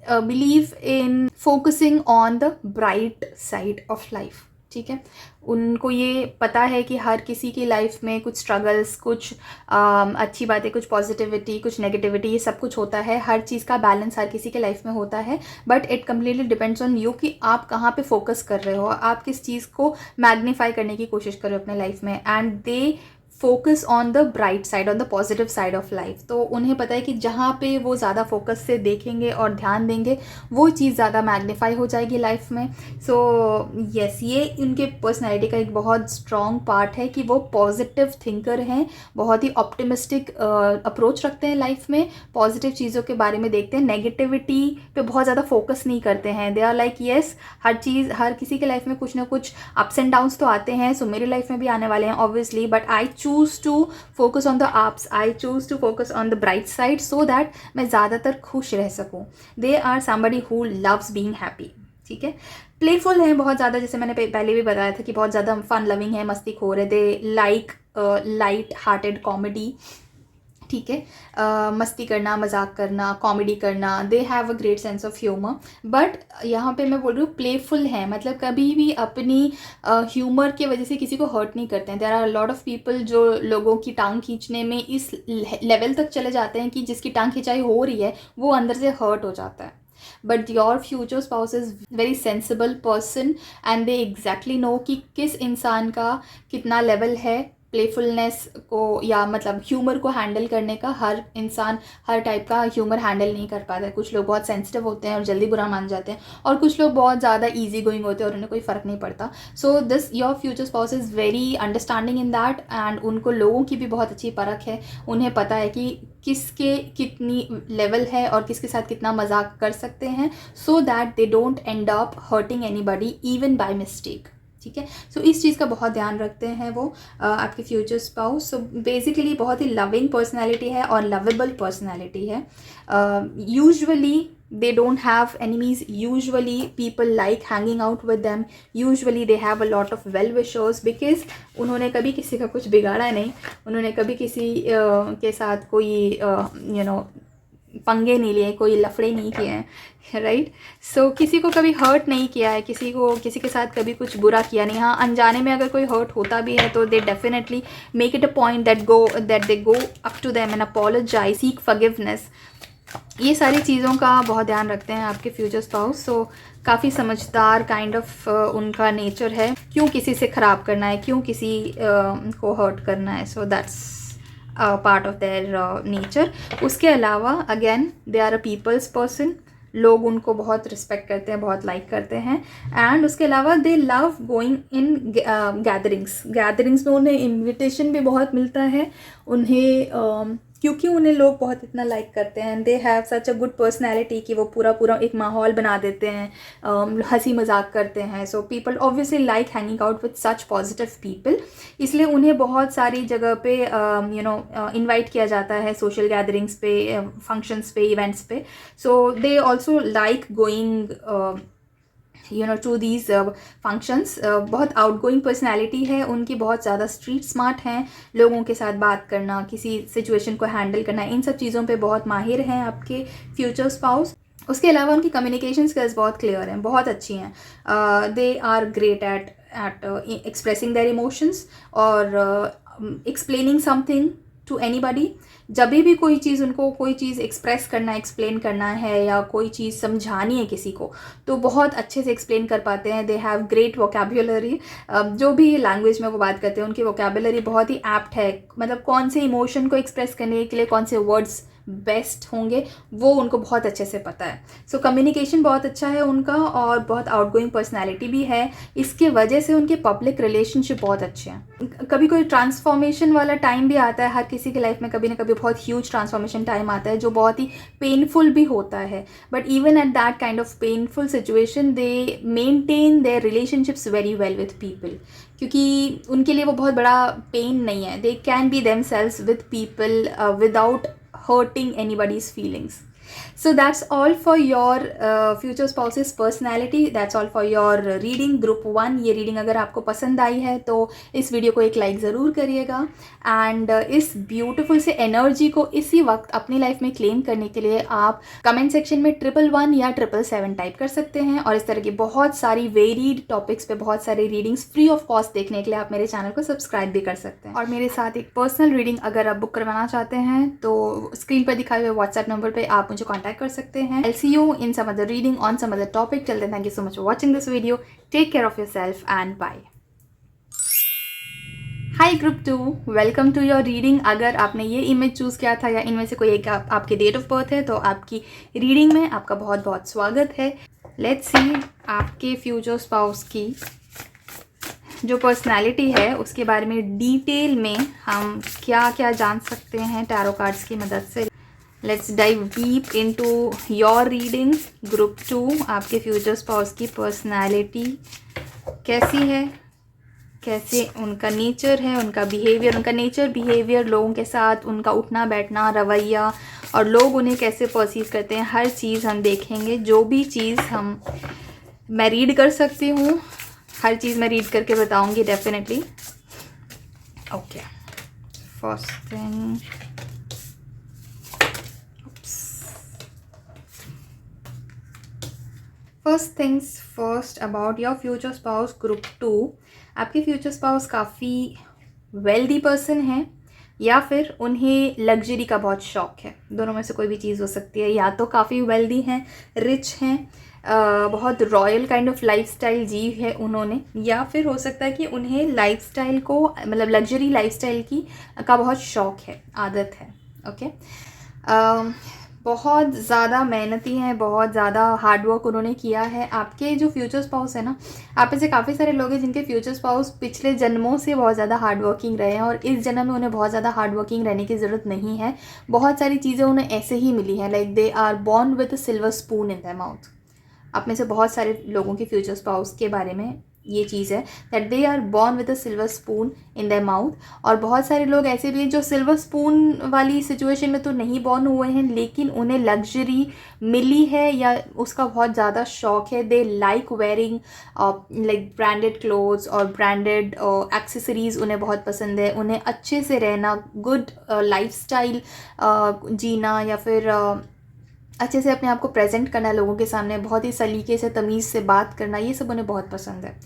believe in focusing on the bright side of life, ठीक है। उनको ये पता है कि हर किसी की लाइफ में कुछ स्ट्रगल्स, कुछ अच्छी बातें, कुछ पॉजिटिविटी, कुछ नेगेटिविटी, ये सब कुछ होता है। हर चीज़ का बैलेंस हर किसी के लाइफ में होता है, but it completely depends on you कि आप कहाँ पे फोकस कर रहे हो, आप किस चीज़ को मैग्नीफाई करने की कोशिश कर रहे हो अपने लाइफ में। And they focus on the bright side, on the positive side of life. तो उन्हें पता है कि जहाँ पे वो ज़्यादा फोकस से देखेंगे और ध्यान देंगे वो चीज़ ज़्यादा मैग्नीफाई हो जाएगी लाइफ में। सो येस, ये उनके पर्सनैलिटी का एक बहुत स्ट्रॉन्ग पार्ट है कि वो पॉजिटिव थिंकर हैं, बहुत ही ऑप्टिमिस्टिक अप्रोच रखते हैं लाइफ में, पॉजिटिव चीज़ों के बारे में देखते हैं, नेगेटिविटी पे बहुत ज़्यादा फोकस नहीं करते हैं। दे आर लाइक येस, हर चीज़, हर किसी के लाइफ में कुछ ना कुछ अप्स एंड डाउन्स तो आते हैं, सो मेरी लाइफ में भी आने वाले हैं obviously, but I choose to focus on the ups, I choose to focus on the bright side so that मैं ज़्यादातर खुश रह सकूँ. They are somebody who loves being happy. ठीक है. प्लेफुल है बहुत ज़्यादा, जैसे मैंने पहले भी बताया था कि बहुत ज़्यादा फन लविंग है, मस्ती खोर है. They like light hearted comedy. ठीक है. मस्ती करना, मजाक करना, कॉमेडी करना. They have a great sense of humour. But यहाँ पे मैं बोल रही हूँ प्लेफुल है, मतलब कभी भी अपनी ह्यूमर की वजह से किसी को हर्ट नहीं करते हैं. There are lot of people जो लोगों की टांग खींचने में इस लेवल तक चले जाते हैं कि जिसकी टांग खिंचाई हो रही है वो अंदर से हर्ट हो जाता है. But your future spouse is very sensible person and they exactly know कि किस इंसान का कितना लेवल है प्लेफुलनेस को, या मतलब ह्यूमर को हैंडल करने का. हर इंसान हर टाइप का ह्यूमर हैंडल नहीं कर पाता है. कुछ लोग बहुत सेंसिटिव होते हैं और जल्दी बुरा मान जाते हैं, और कुछ लोग बहुत ज़्यादा ईजी गोइंग होते हैं और उन्हें कोई फ़र्क नहीं पड़ता. So this your future spouse is very understanding in that, and उनको लोगों की भी बहुत अच्छी परख है. उन्हें पता है कि किसके कितनी लेवल है और किसके साथ कितना मजाक कर सकते हैं, so that they don't and up hurting anybody even by mistake. ठीक है. सो इस चीज़ का बहुत ध्यान रखते हैं वो आपके फ्यूचर स्पाउस. सो बेसिकली बहुत ही लविंग पर्सनैलिटी है और लवेबल पर्सनैलिटी है. Usually they don't have enemies. Usually people like hanging out with them. Usually they have a lot of well wishers because उन्होंने कभी किसी का कुछ बिगाड़ा नहीं. उन्होंने कभी किसी के साथ कोई पंगे नहीं लिए, कोई लफड़े नहीं किए हैं. राइट. सो किसी को कभी हर्ट नहीं किया है, किसी के साथ कभी कुछ बुरा किया नहीं. हाँ, अनजाने में अगर कोई हर्ट होता भी है तो they definitely make it a point that they go up to them and apologise, seek forgiveness. ये सारी चीज़ों का बहुत ध्यान रखते हैं आपके फ्यूचर स्पाउस. सो काफ़ी समझदार काइंड ऑफ उनका नेचर है. क्यों किसी से ख़राब करना है, क्यों किसी को हर्ट करना है. So that's part of their nature. उसके अलावा again they are a people's person. लोग उनको बहुत रिस्पेक्ट करते हैं, बहुत लाइक करते हैं. एंड उसके अलावा दे लव गोइंग इन गैदरिंग्स में उन्हें इन्विटेशन भी बहुत मिलता है. उन्हें क्योंकि उन्हें लोग बहुत इतना लाइक करते हैं. They have such a good personality कि वो पूरा एक माहौल बना देते हैं, हंसी मजाक करते हैं. So people obviously like hanging out with such positive people. इसलिए उन्हें बहुत सारी जगह पे इनवाइट किया जाता है, सोशल गैदरिंग्स पे, फंक्शंस पे, इवेंट्स पे. So they also like going to these functions. बहुत आउटगोइंग पर्सनैलिटी है उनकी, बहुत ज़्यादा स्ट्रीट स्मार्ट हैं. लोगों के साथ बात करना, किसी सिचुएशन को हैंडल करना, इन सब चीज़ों पे बहुत माहिर हैं आपके फ्यूचर स्पाउस. उसके अलावा उनकी कम्युनिकेशन स्किल्स बहुत क्लियर हैं, बहुत अच्छी हैं. They are great at expressing their emotions और एक्सप्लेनिंग समथिंग टू एनीबडी. जब भी कोई चीज़ उनको कोई चीज़ एक्सप्रेस करना, एक्सप्लेन करना है या कोई चीज़ समझानी है किसी को, तो बहुत अच्छे से एक्सप्लेन कर पाते हैं. They have great vocabulary. जो भी लैंग्वेज में वो बात करते हैं उनकी वोकैबुलरी बहुत ही एप्ट है. मतलब कौन से इमोशन को एक्सप्रेस करने के लिए कौन से वर्ड्स बेस्ट होंगे वो उनको बहुत अच्छे से पता है. सो कम्युनिकेशन बहुत अच्छा है उनका और बहुत आउटगोइंग पर्सनैलिटी भी है. इसके वजह से उनके पब्लिक रिलेशनशिप बहुत अच्छे हैं. कभी कोई ट्रांसफॉर्मेशन वाला टाइम भी आता है हर किसी की लाइफ में, कभी ना कभी बहुत ह्यूज ट्रांसफॉर्मेशन टाइम आता है जो बहुत ही पेनफुल भी होता है. But even at that kind of painful situation they maintain their relationships very well with people, क्योंकि उनके लिए वो बहुत बड़ा पेन नहीं है. They can be themselves with people without hurting anybody's feelings. So that's all for your future spouse's personality. That's all for your reading group 1. ये reading अगर आपको पसंद आई है तो इस वीडियो को एक लाइक ज़रूर करिएगा. एंड इस ब्यूटीफुल से एनर्जी को इसी वक्त अपनी लाइफ में क्लेम करने के लिए आप कमेंट सेक्शन में 111 या 777 टाइप कर सकते हैं. और इस तरह की बहुत सारी वेरीड टॉपिक्स पे बहुत सारी रीडिंग्स फ्री ऑफ कॉस्ट देखने के लिए आप मेरे चैनल को सब्सक्राइब भी कर सकते हैं. और मेरे साथ एक पर्सनल रीडिंग अगर आप बुक करवाना चाहते हैं तो स्क्रीन पर दिखाए हुए व्हाट्सएप नंबर पर आप मुझे कॉन्टैक्ट कर सकते हैं. I'll see you in some other reading on some other topic. Till then, thank you so much for watching this video. Take care of yourself and bye. Hi Group 2, welcome to your reading. अगर आपने ये image choose किया था या इनमें से कोई एक आपके डेट ऑफ बर्थ है तो आपकी रीडिंग में आपका बहुत बहुत स्वागत है. लेट्स सी आपके फ्यूचर स्पाउस की जो पर्सनालिटी है उसके बारे में डिटेल में हम क्या क्या जान सकते हैं टैरो कार्ड्स की मदद से. Let's dive deep into your reading. Group 2, आपके फ्यूचर स्पाउस की पर्सनालिटी कैसी है, कैसे उनका नेचर है, उनका बिहेवियर, उनका नेचर बिहेवियर, लोगों के साथ उनका उठना बैठना, रवैया, और लोग उन्हें कैसे परसीव करते हैं, हर चीज़ हम देखेंगे। जो भी चीज़ मैं रीड कर सकती हूँ, हर चीज़ मैं रीड करके बताऊँगी definitely. Okay, first thing, first things first about your future spouse group 2। आपके फ्यूचर स्पाउस काफ़ी वेल्दी पर्सन है या फिर उन्हें लग्जरी का बहुत शौक है। दोनों में से कोई भी चीज़ हो सकती है। या तो काफ़ी वेल्दी हैं, रिच हैं, बहुत रॉयल काइंड ऑफ लाइफस्टाइल जी है उन्होंने, या फिर हो सकता है कि उन्हें लाइफस्टाइल को, मतलब लग्जरी लाइफस्टाइल का बहुत शौक है, आदत है। ओके, बहुत ज़्यादा मेहनती हैं, बहुत ज़्यादा हार्डवर्क उन्होंने किया है। आपके जो फ्यूचर स्पाउस है ना, आप में से काफ़ी सारे लोग हैं जिनके फ्यूचर स्पाउस पिछले जन्मों से बहुत ज़्यादा हार्डवर्किंग रहे हैं और इस जन्म में उन्हें बहुत ज़्यादा हार्डवर्किंग रहने की ज़रूरत नहीं है। बहुत सारी चीज़ें उन्हें ऐसे ही मिली हैं, like they are born with a silver spoon in the mouth. आप में से बहुत सारे लोगों के फ्यूचर स्पाउस के बारे में ये चीज़ है, that they are born with a silver spoon in the mouth. और बहुत सारे लोग ऐसे भी हैं जो सिल्वर स्पून वाली सिचुएशन में तो नहीं बॉर्न हुए हैं, लेकिन उन्हें लग्जरी मिली है या उसका बहुत ज़्यादा शौक है। They like wearing like branded clothes और ब्रांडेड एक्सेसरीज़ उन्हें बहुत पसंद है। उन्हें अच्छे से रहना, गुड लाइफस्टाइल जीना, या फिर अच्छे से अपने आप को प्रेजेंट करना लोगों के सामने, बहुत ही सलीके से तमीज़ से बात करना, ये सब उन्हें बहुत पसंद है।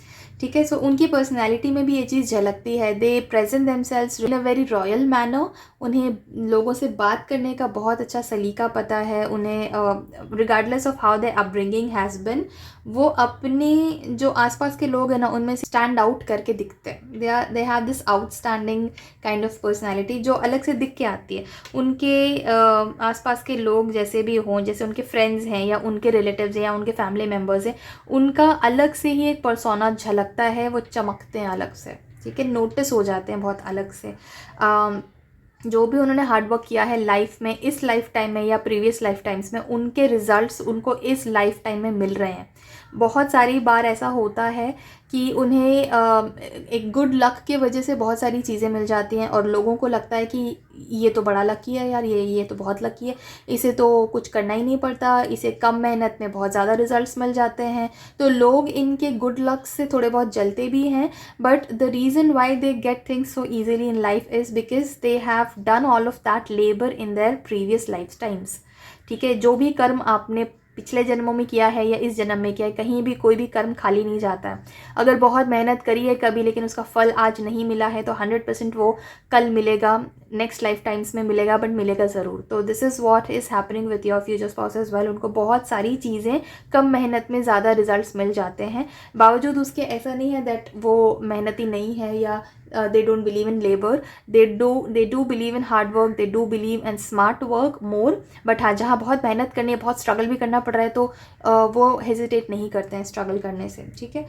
ठीक है, सो उनकी पर्सनैलिटी में भी ये चीज़ झलकती है। दे present themselves in a very royal manner. उन्हें लोगों से बात करने का बहुत अच्छा सलीका पता है। उन्हें regardless of how they upbringing has been, वो अपने जो आसपास के लोग हैं ना, उनमें से स्टैंड आउट करके दिखते हैं। दे have this outstanding kind of personality जो अलग से दिख के आती है। उनके आसपास के लोग जैसे भी हों, जैसे उनके फ्रेंड्स हैं या उनके रिलेटिव्स हैं या उनके फैमिली मेम्बर्स हैं, उनका अलग से ही एक पर्सोना झलकता है, वो चमकते हैं अलग से। ठीक है, नोटिस हो जाते हैं बहुत अलग से। जो भी उन्होंने हार्डवर्क किया है लाइफ में, इस लाइफ टाइम में या प्रीवियस लाइफ टाइम्स में, उनके रिजल्ट्स उनको इस लाइफ टाइम में मिल रहे हैं। बहुत सारी बार ऐसा होता है कि उन्हें एक गुड लक की वजह से बहुत सारी चीज़ें मिल जाती हैं और लोगों को लगता है कि ये तो बड़ा लकी है यार, ये तो बहुत लकी है, इसे तो कुछ करना ही नहीं पड़ता, इसे कम मेहनत में बहुत ज़्यादा रिजल्ट्स मिल जाते हैं। तो लोग इनके गुड लक से थोड़े बहुत जलते भी हैं, but the reason why they get things so easily in life is because they have done all of that labour in their previous life times. ठीक है, जो भी कर्म आपने पिछले जन्मों में किया है या इस जन्म में किया है, कहीं भी कोई भी कर्म खाली नहीं जाता है। अगर बहुत मेहनत करी है कभी लेकिन उसका फल आज नहीं मिला है, तो 100% वो कल मिलेगा, नेक्स्ट लाइफ टाइम्स में मिलेगा, बट मिलेगा ज़रूर। तो this is what is happening with your future spouse as well. उनको बहुत सारी चीज़ें कम मेहनत में ज़्यादा रिजल्ट्स मिल जाते हैं। बावजूद उसके ऐसा नहीं है दैट वो मेहनती नहीं है या they don't believe in labor. they do believe in hard work, they do believe in smart work more, but हाँ, जहाँ बहुत मेहनत करनी है, बहुत स्ट्रगल भी करना पड़ रहा है, तो वो हेजिटेट नहीं करते हैं स्ट्रगल करने से। ठीक है,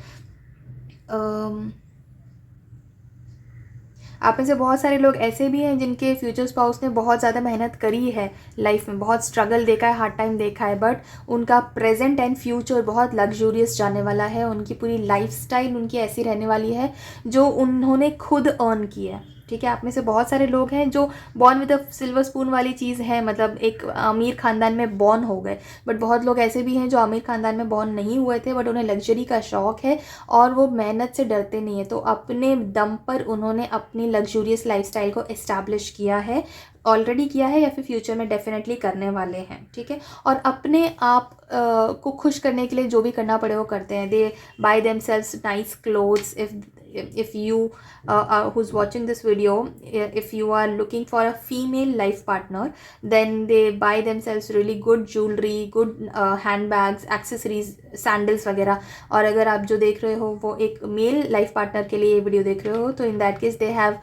आप में से बहुत सारे लोग ऐसे भी हैं जिनके फ्यूचर स्पाउस ने बहुत ज़्यादा मेहनत करी है लाइफ में, बहुत स्ट्रगल देखा है, हार्ड टाइम देखा है, बट उनका प्रेजेंट एंड फ्यूचर बहुत लग्जूरियस जाने वाला है। उनकी पूरी लाइफस्टाइल उनकी ऐसी रहने वाली है जो उन्होंने खुद अर्न की है। ठीक है, आप में से बहुत सारे लोग हैं जो born with a silver spoon वाली चीज़ है, मतलब एक अमीर ख़ानदान में बॉर्न हो गए, बट बहुत लोग ऐसे भी हैं जो अमीर ख़ानदान में बॉर्न नहीं हुए थे, बट उन्हें लग्जरी का शौक़ है और वो मेहनत से डरते नहीं है। तो अपने दम पर उन्होंने अपनी लग्जूरियस लाइफस्टाइल को इस्टेब्लिश किया है, ऑलरेडी किया है या फिर फ्यूचर में डेफिनेटली करने वाले हैं। ठीक है, और अपने आप को खुश करने के लिए जो भी करना पड़े वो करते हैं। They buy themselves nice clothes. if you who's watching this video, if you are looking for a female life partner, then they buy themselves really good jewelry, good handbags, accessories, sandals वगैरह। और अगर आप जो देख रहे हो वो एक मेल लाइफ पार्टनर के लिए ये वीडियो देख रहे हो, तो in that case they have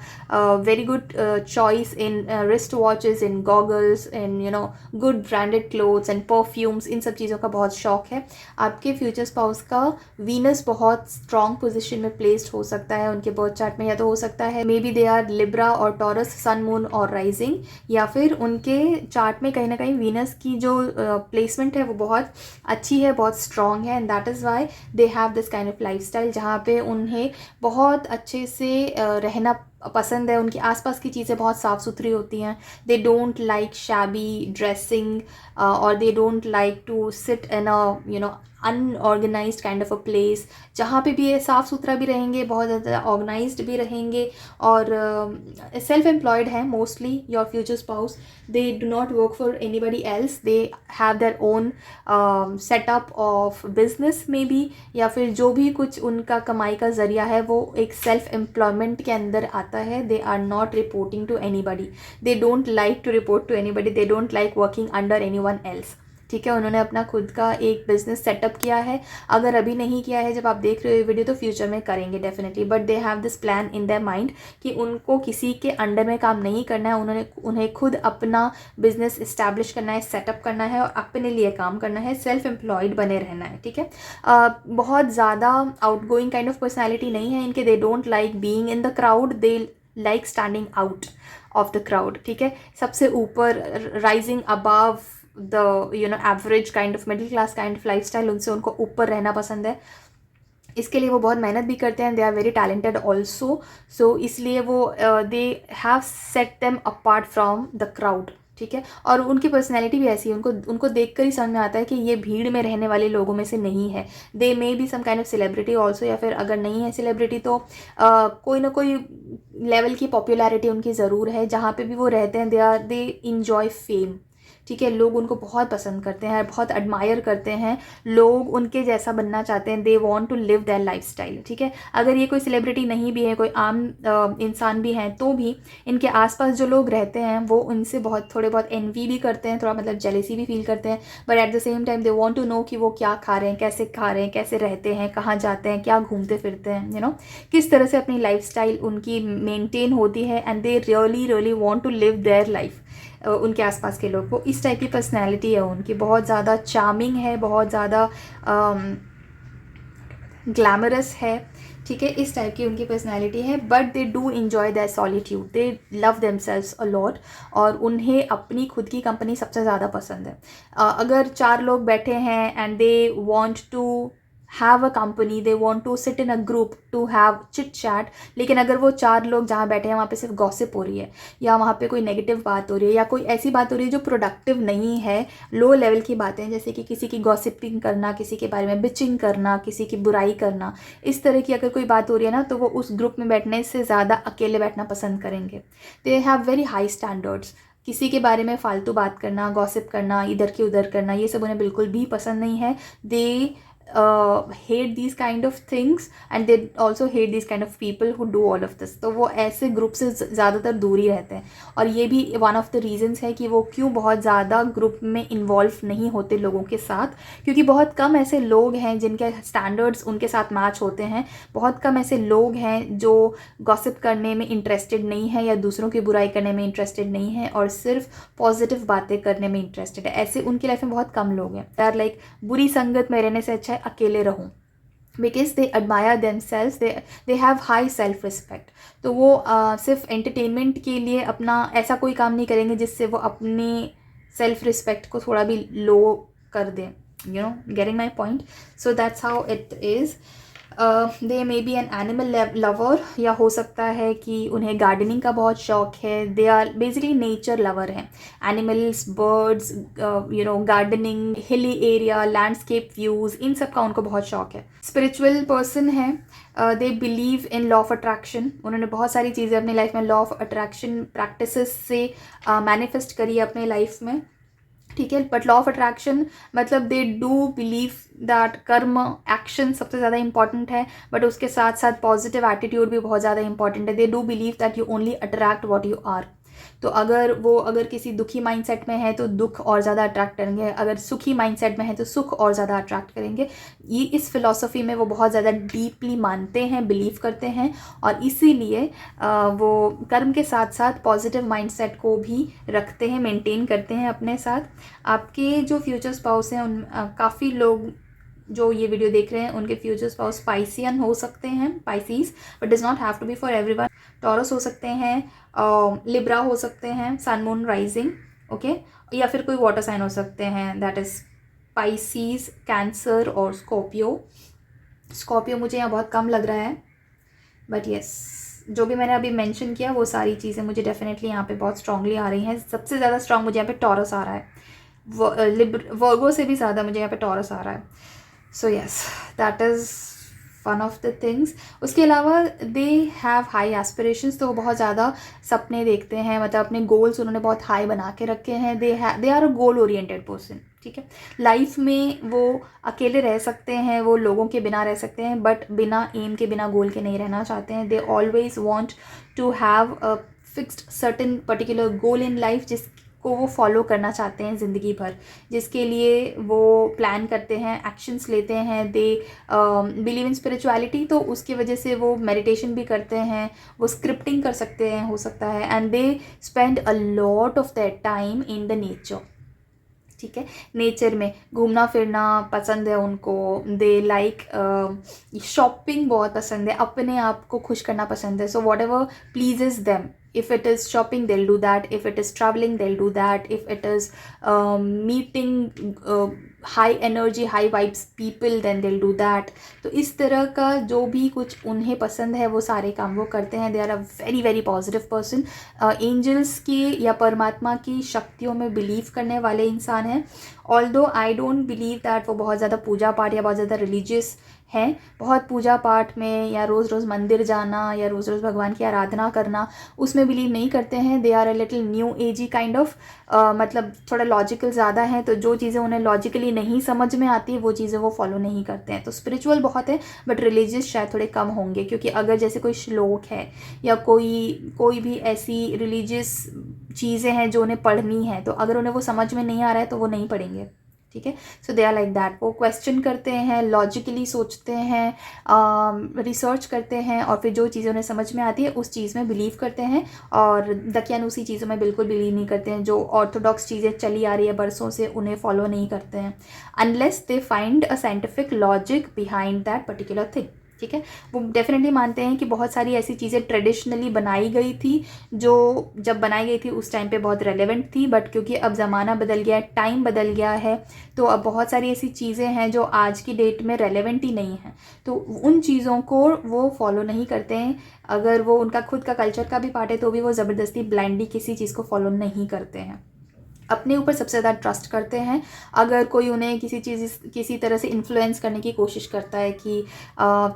very good choice in wrist watches, in goggles, in you know good branded clothes and perfumes. इन सब चीज़ों का बहुत शौक है। आपके फ्यूचर स्पाउस का वीनस बहुत स्ट्रॉन्ग पोजिशन में प्लेस्ड हो सकता सकता है उनके बर्थ चार्ट में, या तो हो सकता है maybe they are Libra और टॉरस सन मून और राइजिंग, या फिर उनके चार्ट में कहीं ना कहीं वीनस की जो प्लेसमेंट है वो बहुत अच्छी है, बहुत स्ट्रॉन्ग है, and that is why they have this kind of life style जहाँ पे उन्हें बहुत अच्छे से रहना पसंद है। उनके आसपास की चीज़ें बहुत साफ़ सुथरी होती हैं। They don't like shabby dressing और they don't like to sit in a unorganized kind of a place. जहाँ पे भी ये साफ़ सुथरा भी रहेंगे, बहुत ज़्यादा ऑर्गेनाइज्ड भी रहेंगे, और सेल्फ एम्प्लॉयड है mostly your future spouse. They do not work for anybody else, they have their own setup of business में भी, या फिर जो भी कुछ उनका कमाई का ज़रिया है वो एक सेल्फ एम्प्लॉयमेंट के अंदर आता है। They are not reporting to anybody, they don't like to report to anybody, they don't like working under anyone else. ठीक है, उन्होंने अपना खुद का एक बिजनेस सेटअप किया है। अगर अभी नहीं किया है, जब आप देख रहे हो ये वीडियो, तो फ्यूचर में करेंगे definitely, but they have this plan in their mind कि उनको किसी के अंडर में काम नहीं करना है। उन्हें खुद अपना बिजनेस इस्टेब्लिश करना है, सेटअप करना है, और अपने लिए काम करना है, सेल्फ एम्प्लॉयड बने रहना है। ठीक है, बहुत ज़्यादा आउटगोइंग काइंड ऑफ पर्सनैलिटी नहीं है इनके। दे don't like being in the crowd, they like standing out of the crowd. ठीक है, सबसे ऊपर, rising above the average kind of middle class kind of life style, उनसे उनको ऊपर रहना पसंद है। इसके लिए वो बहुत मेहनत भी करते हैं। They are very talented also, so इसलिए वो they have set them apart from the crowd. ठीक है, और उनकी पर्सनैलिटी भी ऐसी है, उनको देख कर ही समझ में आता है कि ये भीड़ में रहने वाले लोगों में से नहीं है। They may be some kind of celebrity also, या फिर अगर नहीं है सेलिब्रिटी तो कोई ना कोई लेवल की पॉपुलैरिटी उनकी ज़रूर है। जहाँ पे भी वो रहते हैं, दे इंजॉय फेम। ठीक है, लोग उनको बहुत पसंद करते हैं, बहुत एडमायर करते हैं, लोग उनके जैसा बनना चाहते हैं। They want to live their life style. ठीक है, अगर ये कोई सेलिब्रिटी नहीं भी है, कोई आम इंसान भी हैं, तो भी इनके आसपास जो लोग रहते हैं वो उनसे थोड़े बहुत एनवी भी करते हैं, थोड़ा मतलब जेलेसी भी फील करते हैं, but at the same time they want to know कि वो क्या खा रहे हैं, कैसे खा रहे हैं, कैसे रहते हैं, कहाँ जाते हैं, क्या घूमते फिरते हैं, किस तरह से अपनी लाइफ स्टाइल उनकी मेनटेन होती है, and they really really want to live their life. उनके आसपास के लोग को इस टाइप की पर्सनैलिटी है उनकी, बहुत ज़्यादा चार्मिंग है, बहुत ज़्यादा ग्लैमरस है। ठीक है, इस टाइप की उनकी पर्सनैलिटी है, but they do enjoy that solitude, they love themselves a lot, और उन्हें अपनी खुद की कंपनी सबसे ज़्यादा पसंद है। अगर 4 लोग बैठे हैं and they want to have a company, they want to sit in a group to have chit chat, लेकिन अगर वो 4 लोग जहाँ बैठे हैं वहाँ पे सिर्फ गॉसिप हो रही है, या वहाँ पे कोई नेगेटिव बात हो रही है, या कोई ऐसी बात हो रही है जो प्रोडक्टिव नहीं है, लो लेवल की बातें, जैसे कि किसी की गॉसिपिंग करना, किसी के बारे में बिचिंग करना, किसी की बुराई करना, इस तरह की अगर कोई बात हो रही है ना, तो वो उस ग्रुप में बैठने से ज़्यादा अकेले बैठना पसंद करेंगे। दे हैव वेरी हाई स्टैंडर्ड्स। किसी के बारे में फालतू बात करना, गॉसिप करना, इधर की उधर करना, ये सब उन्हें बिल्कुल भी पसंद नहीं है। दे hate these kind of things and they also hate these kind of people who do all of this। तो वो ऐसे ग्रुप से ज़्यादातर दूर ही रहते हैं, और ये भी वन ऑफ द रीजंस है कि वो क्यों बहुत ज़्यादा ग्रुप में इन्वॉल्व नहीं होते लोगों के साथ, क्योंकि बहुत कम ऐसे लोग हैं जिनके स्टैंडर्ड्स उनके साथ मैच होते हैं। बहुत कम ऐसे लोग हैं जो गॉसिप करने में इंटरेस्टेड नहीं है, या दूसरों की बुराई करने में इंटरेस्टेड नहीं है, और सिर्फ पॉजिटिव बातें करने में इंटरेस्टेड है। ऐसे उनकी लाइफ में बहुत कम लोग हैं। यार लाइक बुरी संगत में रहने से अच्छा है अकेले रहूं, because they admire themselves, they have high self respect. तो वो सिर्फ एंटरटेनमेंट के लिए अपना ऐसा कोई काम नहीं करेंगे जिससे वो अपनी सेल्फ रिस्पेक्ट को थोड़ा भी लो कर दें। Getting my point? So that's how it is. They may B an animal lover, या हो सकता है कि उन्हें गार्डनिंग का बहुत शौक है। They are basically nature lover हैं, animals, birds, gardening, hilly area, landscape views, इन सब का उनको बहुत शौक है। स्पिरिचुअल पर्सन है, they believe in law of attraction. उन्होंने बहुत सारी चीज़ें अपनी लाइफ में लॉ ऑफ अट्रैक्शन प्रैक्टिसेस से मैनिफेस्ट करी है अपने लाइफ में। ठीक है, बट लॉ ऑफ अट्रैक्शन मतलब दे डू बिलीव दैट कर्म एक्शन सबसे ज़्यादा इंपॉर्टेंट है, बट उसके साथ साथ पॉजिटिव एटीट्यूड भी बहुत ज़्यादा इंपॉर्टेंट है। They do believe that you only attract what you are. तो अगर किसी दुखी माइंडसेट में है तो दुख और ज़्यादा अट्रैक्ट करेंगे, अगर सुखी माइंडसेट में है तो सुख और ज़्यादा अट्रैक्ट करेंगे। ये इस फिलॉसफी में वो बहुत ज़्यादा डीपली मानते हैं, बिलीव करते हैं, और इसीलिए वो कर्म के साथ साथ पॉजिटिव माइंडसेट को भी रखते हैं, मेंटेन करते हैं अपने साथ। आपके जो फ्यूचर स्पाउस हैं उन काफ़ी लोग जो ये वीडियो देख रहे हैं उनके फ्यूचर स्पाउस स्पाइसियन हो सकते हैं, Pisces, but does not have to be for everyone. Taurus हो सकते हैं, लिब्रा हो सकते हैं, सन मून राइजिंग, ओके, या फिर कोई वाटर साइन हो सकते हैं, दैट इज पाइसीज, कैंसर और स्कॉर्पियो। स्कॉर्पियो मुझे यहाँ बहुत कम लग रहा है, बट यस, जो भी मैंने अभी मेंशन किया वो सारी चीज़ें मुझे डेफिनेटली यहाँ पे बहुत स्ट्रांगली आ रही हैं। सबसे ज़्यादा स्ट्रांग मुझे यहाँ पे टॉरस आ रहा है, वर्गो से भी ज़्यादा मुझे यहाँ पे टॉरस आ रहा है। So yes, that is one of the things. उसके अलावा दे हैव हाई एस्पिरेशंस, तो वो बहुत ज़्यादा सपने देखते हैं, मतलब अपने गोल्स उन्होंने बहुत हाई बना के रखे हैं। They are a goal oriented person, ठीक है। लाइफ में वो अकेले रह सकते हैं, वो लोगों के बिना रह सकते हैं, बट बिना एम के, बिना गोल के नहीं रहना चाहते हैं। They always want to have a fixed certain particular goal in life, जिसको वो फॉलो करना चाहते हैं ज़िंदगी भर, जिसके लिए वो प्लान करते हैं, एक्शंस लेते हैं। दे बिलीव इन स्पिरिचुअलिटी, तो उसकी वजह से वो मेडिटेशन भी करते हैं, वो स्क्रिप्टिंग कर सकते हैं, हो सकता है, and they spend a lot of their time in the nature, ठीक है। नेचर में घूमना फिरना पसंद है उनको। दे लाइक शॉपिंग बहुत पसंद है, अपने आप को खुश करना पसंद है। So what ever pleases them, if it is shopping they'll do that, if it is traveling they'll do that, if it is meeting high energy high vibes people then they'll do that। तो इस तरह का जो भी कुछ उन्हें पसंद है वो सारे काम वो करते हैं। They are a very very positive person, angels की या परमात्मा की शक्तियों में बिलीव करने वाले इंसान हैं। Although I don't believe that वो बहुत ज़्यादा पूजा पाठ या बहुत ज़्यादा रिलीजियस हैं, बहुत पूजा पाठ में या रोज़ रोज़ मंदिर जाना या रोज़ रोज़ भगवान की आराधना करना उसमें बिलीव नहीं करते हैं। They are a little new agey kind of, मतलब थोड़ा लॉजिकल ज़्यादा है, तो जो चीज़ें उन्हें लॉजिकली नहीं समझ में आती वो चीज़ें वो फॉलो नहीं करते हैं। तो स्पिरिचुअल बहुत है बट रिलीजियस शायद थोड़े कम होंगे, क्योंकि अगर जैसे कोई श्लोक है या कोई भी ऐसी रिलीजियस चीज़ें हैं जो उन्हें पढ़नी है, तो अगर उन्हें वो समझ में नहीं आ रहा है तो वो नहीं पढ़ेंगे, ठीक है। So they are like that, वो क्वेश्चन करते हैं, लॉजिकली सोचते हैं, रिसर्च करते हैं, और फिर जो चीज़ें उन्हें समझ में आती है उस चीज़ में बिलीव करते हैं, और दकियानूसी चीज़ों में बिल्कुल बिलीव नहीं करते हैं। जो ऑर्थोडॉक्स चीज़ें चली आ रही है बरसों से उन्हें फॉलो नहीं करते हैं, unless they find a scientific logic behind that particular thing, ठीक है। वो डेफिनेटली मानते हैं कि बहुत सारी ऐसी चीज़ें ट्रेडिशनली बनाई गई थी जो जब बनाई गई थी उस टाइम पे बहुत रेलेवेंट थी, बट क्योंकि अब ज़माना बदल गया है, टाइम बदल गया है, तो अब बहुत सारी ऐसी चीज़ें हैं जो आज की डेट में रेलेवेंट ही नहीं हैं, तो उन चीज़ों को वो फॉलो नहीं करते हैं। अगर वो उनका खुद का कल्चर का भी पार्ट है तो भी वो ज़बरदस्ती ब्लाइंडली किसी चीज़ को फॉलो नहीं करते हैं। अपने ऊपर सबसे ज़्यादा ट्रस्ट करते हैं। अगर कोई उन्हें किसी तरह से इन्फ्लुएंस करने की कोशिश करता है कि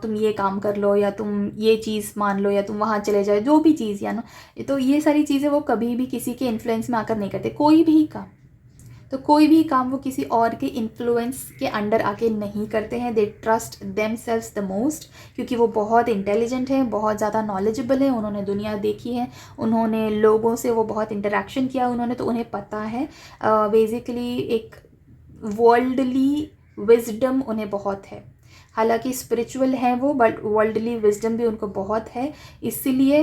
तुम ये काम कर लो या तुम ये चीज़ मान लो या तुम वहाँ चले जाओ, जो भी चीज़ या ना, तो ये सारी चीज़ें वो कभी भी किसी के इन्फ्लुएंस में आकर नहीं करते। कोई भी काम वो किसी और के इन्फ्लुएंस के अंडर आके नहीं करते हैं। They trust themselves the most, क्योंकि वो बहुत इंटेलिजेंट हैं, बहुत ज़्यादा नॉलेजेबल हैं, उन्होंने दुनिया देखी है, उन्होंने लोगों से वो बहुत इंटरेक्शन किया उन्होंने, तो उन्हें पता है बेसिकली एक वर्ल्डली विजडम उन्हें बहुत है। हालांकि स्पिरिचुअल हैं वो, बट वर्ल्डली विजडम भी उनको बहुत है, इसीलिए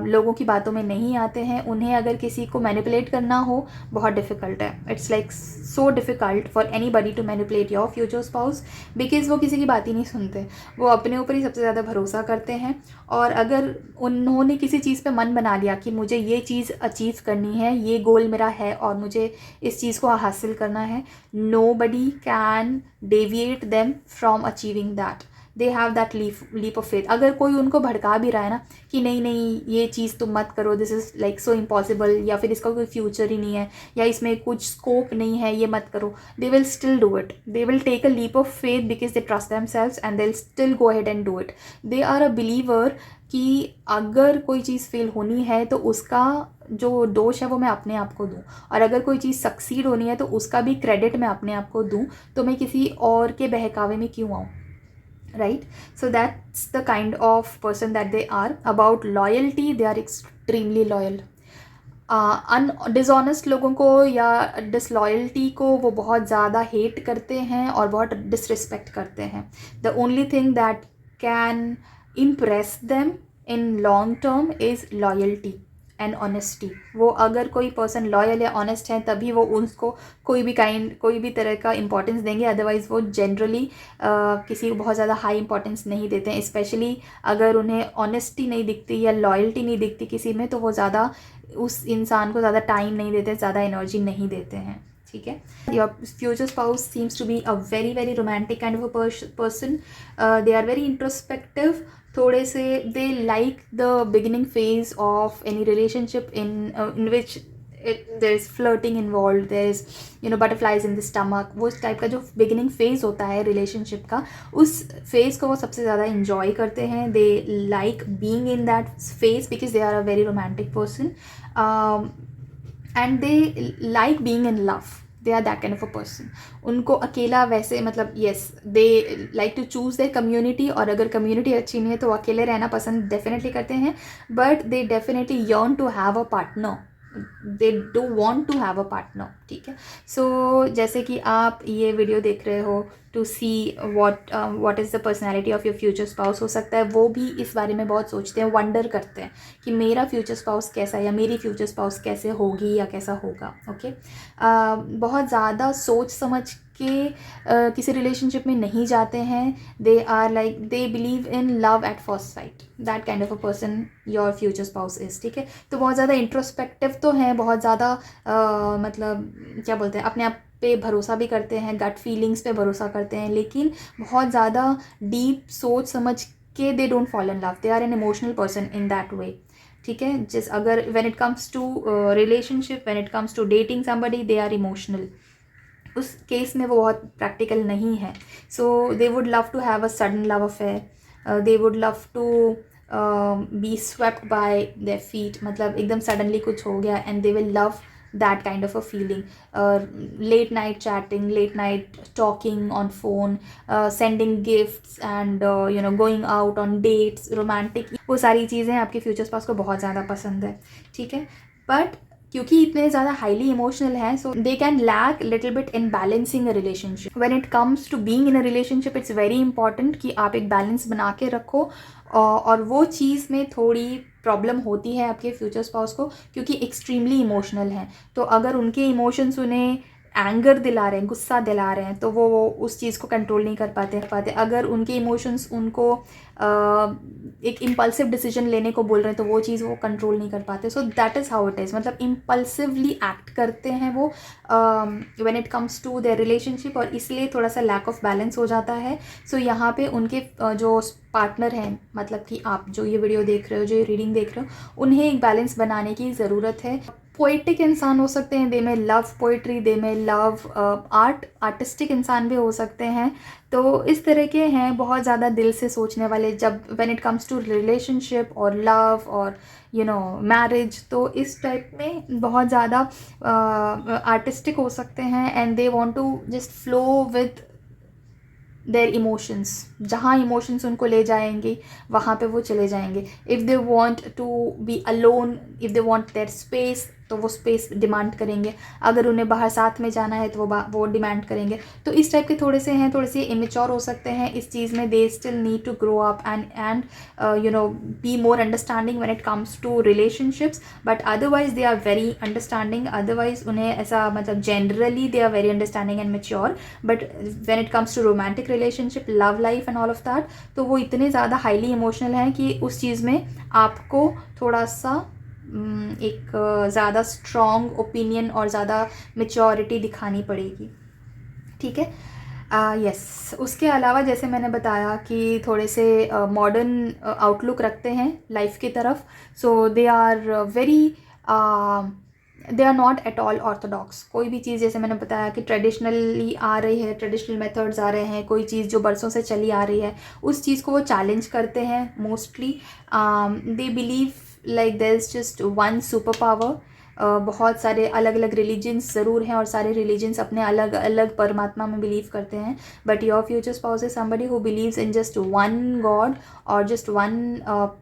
लोगों की बातों में नहीं आते हैं। उन्हें अगर किसी को मैनिपुलेट करना हो बहुत डिफ़िकल्ट है। It's like so difficult for anybody to manipulate your future spouse, because वो किसी की बात ही नहीं सुनते, वो अपने ऊपर ही सबसे ज़्यादा भरोसा करते हैं। और अगर उन्होंने किसी चीज़ पे मन बना लिया कि मुझे ये चीज़ अचीव करनी है, ये गोल मेरा है और मुझे इस चीज़ को हासिल करना है, nobody can deviate them from achieving that. They have that leap of faith. अगर कोई उनको भड़का भी रहा है ना कि नहीं नहीं ये चीज़ तुम मत करो, this is like so impossible, या फिर इसका कोई फ्यूचर ही नहीं है, या इसमें कुछ स्कोप नहीं है, ये मत करो, they will still do it. They will take a leap of faith because they trust themselves and they'll still go ahead and do it. They are a believer कि अगर कोई चीज़ फेल होनी है तो उसका जो दोष है वो मैं अपने आप को दूँ, और अगर कोई चीज़ सक्सीड होनी है तो उसका भी क्रेडिट मैं अपने आप को दूँ, तो मैं किसी और के बहकावे में क्यों आऊँ, right. So that's the kind of person that they are. About loyalty, they are extremely loyal. Dishonest लोगों को या डिसलॉयल्टी को वो बहुत ज़्यादा हेट करते हैं और बहुत डिसरिस्पेक्ट करते हैं। The only thing that can impress them in long term is loyalty. And honesty. वो अगर कोई पर्सन लॉयल या ऑनेस्ट है तभी वो उसको कोई भी तरह का इंपॉर्टेंस देंगे, अदरवाइज़ वो जनरली किसी को बहुत ज़्यादा हाई इंपॉर्टेंस नहीं देते हैं। स्पेशली अगर उन्हें ऑनेस्टी नहीं दिखती या लॉयल्टी नहीं दिखती किसी में, तो वो ज़्यादा उस इंसान को ज़्यादा टाइम नहीं देते, ज़्यादा एनर्जी नहीं देते हैं। ठीक है। Your future spouse seems to be a very very romantic kind of a person. They are very introspective, थोड़े से they like the beginning phase of any relationship in which there is flirting involve, there is butterflies in the stomach. वो इस type का जो beginning phase होता है relationship का, उस फेज़ को वो सबसे ज़्यादा इन्जॉय करते हैं। They like being in that phase because they are a very romantic person and they like being in love. They are that kind of a person. उनको अकेला वैसे मतलब yes they like to choose their community, और अगर community अच्छी नहीं है तो वो अकेले रहना पसंद डेफिनेटली करते हैं, but they definitely yearn to have a partner, they do want to have a partner. ठीक है। सो जैसे कि आप ये वीडियो देख रहे हो to see what is the personality of your future spouse, हो सकता है वो भी इस बारे में बहुत सोचते हैं, वंडर करते हैं कि मेरा फ्यूचर स्पाउस कैसा है या मेरी फ्यूचर स्पाउस कैसे होगी या कैसा होगा। ओके। बहुत ज़्यादा सोच समझ के किसी रिलेशनशिप में नहीं जाते हैं। They are like they believe in love at first sight, that kind of a person your future spouse is. ठीक है। तो बहुत ज़्यादा इंट्रोस्पेक्टिव तो हैं, बहुत ज़्यादा मतलब क्या बोलते हैं, अपने आप पे भरोसा भी करते हैं, गट फीलिंग्स पे भरोसा करते हैं, लेकिन बहुत ज़्यादा डीप सोच समझ के they don't fall in love. They are an emotional person in that way. ठीक है। जिस अगर when it comes to relationship, when it comes to dating somebody, they are emotional. उस केस में वो बहुत प्रैक्टिकल नहीं है। So they would love to have a sudden love affair, they would love to be swept by their feet, मतलब एकदम suddenly कुछ हो गया and they will love that kind of a feeling. Late night chatting, late night talking on phone, sending gifts and going out on dates, romantic, वो सारी चीज़ें आपके future spouse को बहुत ज़्यादा पसंद है। ठीक है। बट क्योंकि इतने ज़्यादा हाईली इमोशनल हैं, so they can lack little bit in balancing a relationship. When it comes to being in a relationship, it's very important कि आप एक बैलेंस बना के रखो, और वो चीज़ में थोड़ी प्रॉब्लम होती है आपके फ्यूचर स्पाउस को, क्योंकि एक्सट्रीमली इमोशनल हैं। तो अगर उनके इमोशंस उन्हें एंगर दिला रहे हैं, गुस्सा दिला रहे हैं, तो वो उस चीज़ को कंट्रोल नहीं कर पाते। अगर उनके इमोशंस उनको एक इम्पल्सिव डिसीजन लेने को बोल रहे हैं, तो वो चीज़ वो कंट्रोल नहीं कर पाते। So that is how it is, मतलब इम्पल्सिवली एक्ट करते हैं वो when it comes to their relationship, और इसलिए थोड़ा सा लैक ऑफ बैलेंस हो जाता है। सो यहाँ पे उनके जो पार्टनर हैं, मतलब कि आप जो ये वीडियो देख रहे हो, जो ये रीडिंग देख रहे हो, उन्हें एक बैलेंस बनाने की ज़रूरत है। पोइटिक इंसान हो सकते हैं, दे में लव पोइट्री, दे में लव आर्टिस्टिक इंसान भी हो सकते हैं। तो इस तरह के हैं बहुत ज़्यादा दिल से सोचने वाले, जब when it comes to relationship और लव और मैरिज, तो इस टाइप में बहुत ज़्यादा आर्टिस्टिक हो सकते हैं, and they want to just flow with their emotions. जहाँ इमोशंस उनको ले जाएंगे वहाँ पे वो चले जाएंगे। If they want to be alone, if they want their space, तो वो स्पेस डिमांड करेंगे। अगर उन्हें बाहर साथ में जाना है तो वो डिमांड करेंगे। तो इस टाइप के थोड़े से हैं, थोड़े से इमेच्योर हो सकते हैं इस चीज़ में। They still need to grow up and be more understanding when it comes to relationships, but otherwise they are very understanding. Otherwise उन्हें ऐसा मतलब generally they are very understanding and mature, but when it comes to romantic relationship, love life and all of that, तो वो इतने ज़्यादा highly emotional हैं कि उस चीज़ में आपको थोड़ा सा एक ज़्यादा स्ट्रॉन्ग ओपिनियन और ज़्यादा मेच्योरिटी दिखानी पड़ेगी। ठीक है। यस। उसके अलावा जैसे मैंने बताया कि थोड़े से मॉडर्न आउटलुक रखते हैं लाइफ की तरफ। So they are very they are not at all orthodox. कोई भी चीज़, जैसे मैंने बताया कि ट्रेडिशनली आ रही है, ट्रेडिशनल मेथड्स आ रहे हैं, कोई चीज़ जो बरसों से चली आ रही है, उस चीज़ को वो चैलेंज करते हैं mostly. They believe like there is just one super power. बहुत सारे अलग अलग रिलीजन्स ज़रूर हैं, और सारे रिलीजन्स अपने अलग अलग परमात्मा में बिलीव करते हैं, but your future spouse is somebody who believes in just one God और जस्ट वन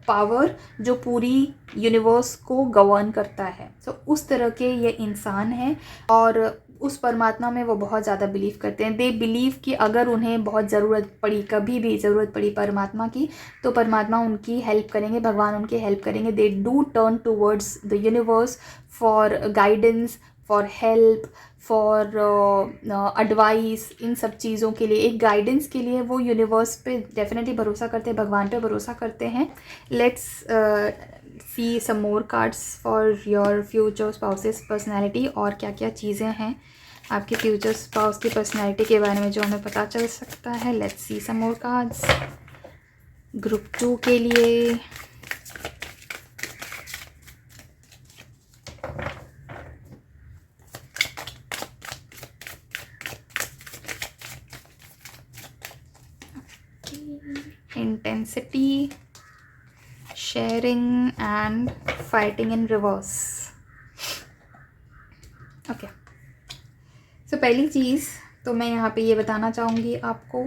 पावर जो पूरी यूनिवर्स को गवर्न करता है। सो उस तरह के ये इंसान हैं, और उस परमात्मा में वो बहुत ज़्यादा बिलीव करते हैं। दे बिलीव कि अगर उन्हें बहुत ज़रूरत पड़ी, कभी भी ज़रूरत पड़ी परमात्मा की, तो परमात्मा उनकी हेल्प करेंगे, भगवान उनकी हेल्प करेंगे। They do turn towards the universe for guidance, for help, for advice. इन सब चीज़ों के लिए, एक गाइडेंस के लिए वो यूनिवर्स पे डेफिनेटली भरोसा करते हैं, भगवान पे भरोसा करते हैं। Let's see some more cards for your future spouse's personality. और क्या क्या चीज़ें हैं आपके फ्यूचर स्पाउस की पर्सनैलिटी के बारे में जो हमें पता चल सकता है। Let's see some more cards group 2 के लिए। Intensity, sharing and fighting in reverse. Okay, so पहली चीज़ तो मैं यहाँ पे ये बताना चाहूँगी आपको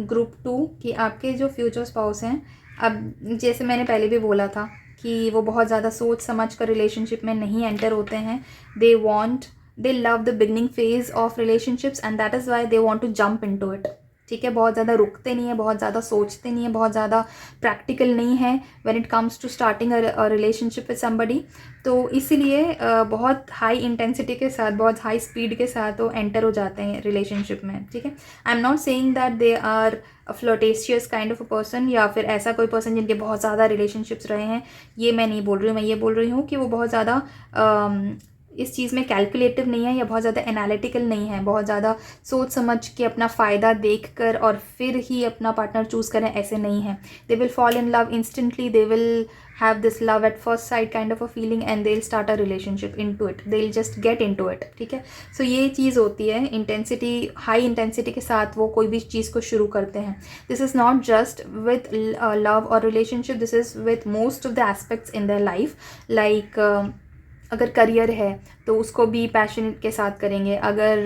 ग्रुप 2 कि आपके जो फ्यूचर स्पाउस हैं, अब जैसे मैंने पहले भी बोला था कि वो बहुत ज़्यादा सोच समझ कर रिलेशनशिप में नहीं एंटर होते हैं। They love the beginning phase of relationships and that is why they want to jump into it. ठीक है, बहुत ज़्यादा रुकते नहीं है, बहुत ज़्यादा सोचते नहीं है, बहुत ज़्यादा प्रैक्टिकल नहीं है when it comes to starting a relationship with somebody. तो इसीलिए बहुत हाई इंटेंसिटी के साथ, बहुत हाई स्पीड के साथ वो एंटर हो जाते हैं रिलेशनशिप में। ठीक है, I am not saying that they are a flirtatious kind of a person, या फिर ऐसा कोई पर्सन जिनके बहुत ज़्यादा रिलेशनशिप्स रहे हैं, ये मैं नहीं बोल रही हूँ। मैं ये बोल रही हूँ कि वो बहुत ज़्यादा इस चीज़ में कैलकुलेटिव नहीं है, या बहुत ज़्यादा एनालिटिकल नहीं है, बहुत ज़्यादा सोच समझ के अपना फ़ायदा देख कर और फिर ही अपना पार्टनर चूज़ करें, ऐसे नहीं है। They will fall in love instantly, they will have this love at first sight kind of a feeling and they will start a relationship into it, they will just get into it. ठीक है, सो ये चीज़ होती है intensity, high intensity के साथ वो कोई भी चीज़ को शुरू करते हैं। This is not just with love और relationship, this is with most of the aspects in their life. Like अगर करियर है तो उसको भी पैशन के साथ करेंगे, अगर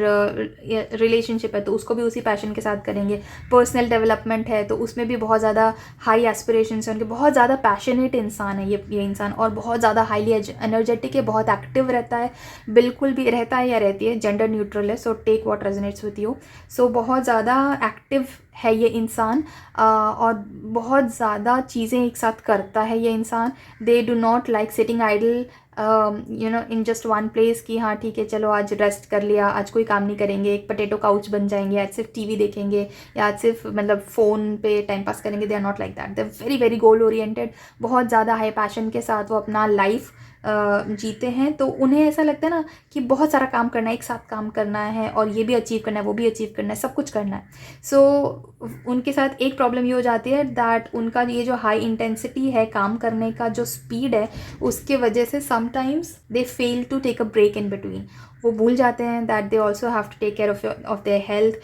रिलेशनशिप है तो उसको भी उसी पैशन के साथ करेंगे, पर्सनल डेवलपमेंट है तो उसमें भी बहुत ज़्यादा हाई एस्पिरेशंस हैं उनके, बहुत ज़्यादा पैशनेट इंसान है ये इंसान, और बहुत ज़्यादा हाईली एनर्जेटिक है, बहुत एक्टिव रहता है, बिल्कुल भी रहता है या रहती है, जेंडर न्यूट्रल है, so take what resonates with you. So बहुत ज़्यादा एक्टिव है ये इंसान, और बहुत ज़्यादा चीज़ें एक साथ करता है ये इंसान। They do not like sitting idol in just one place कि हाँ ठीक है चलो आज रेस्ट कर लिया, आज कोई काम नहीं करेंगे, एक पोटैटो काउच बन जाएंगे, आज सिर्फ टीवी देखेंगे या आज सिर्फ मतलब फ़ोन पे टाइम पास करेंगे। They are not like that, they are very very goal oriented, बहुत ज़्यादा हाई पैशन के साथ वो अपना लाइफ जीते हैं। तो उन्हें ऐसा लगता है ना कि बहुत सारा काम करना है, एक साथ काम करना है, और ये भी अचीव करना है, वो भी अचीव करना है, सब कुछ करना है। सो उनके साथ एक प्रॉब्लम ये हो जाती है दैट उनका ये जो हाई इंटेंसिटी है, काम करने का जो स्पीड है, उसके वजह से sometimes they fail to take a break in between. वो भूल जाते हैं that they also have to take care of their health,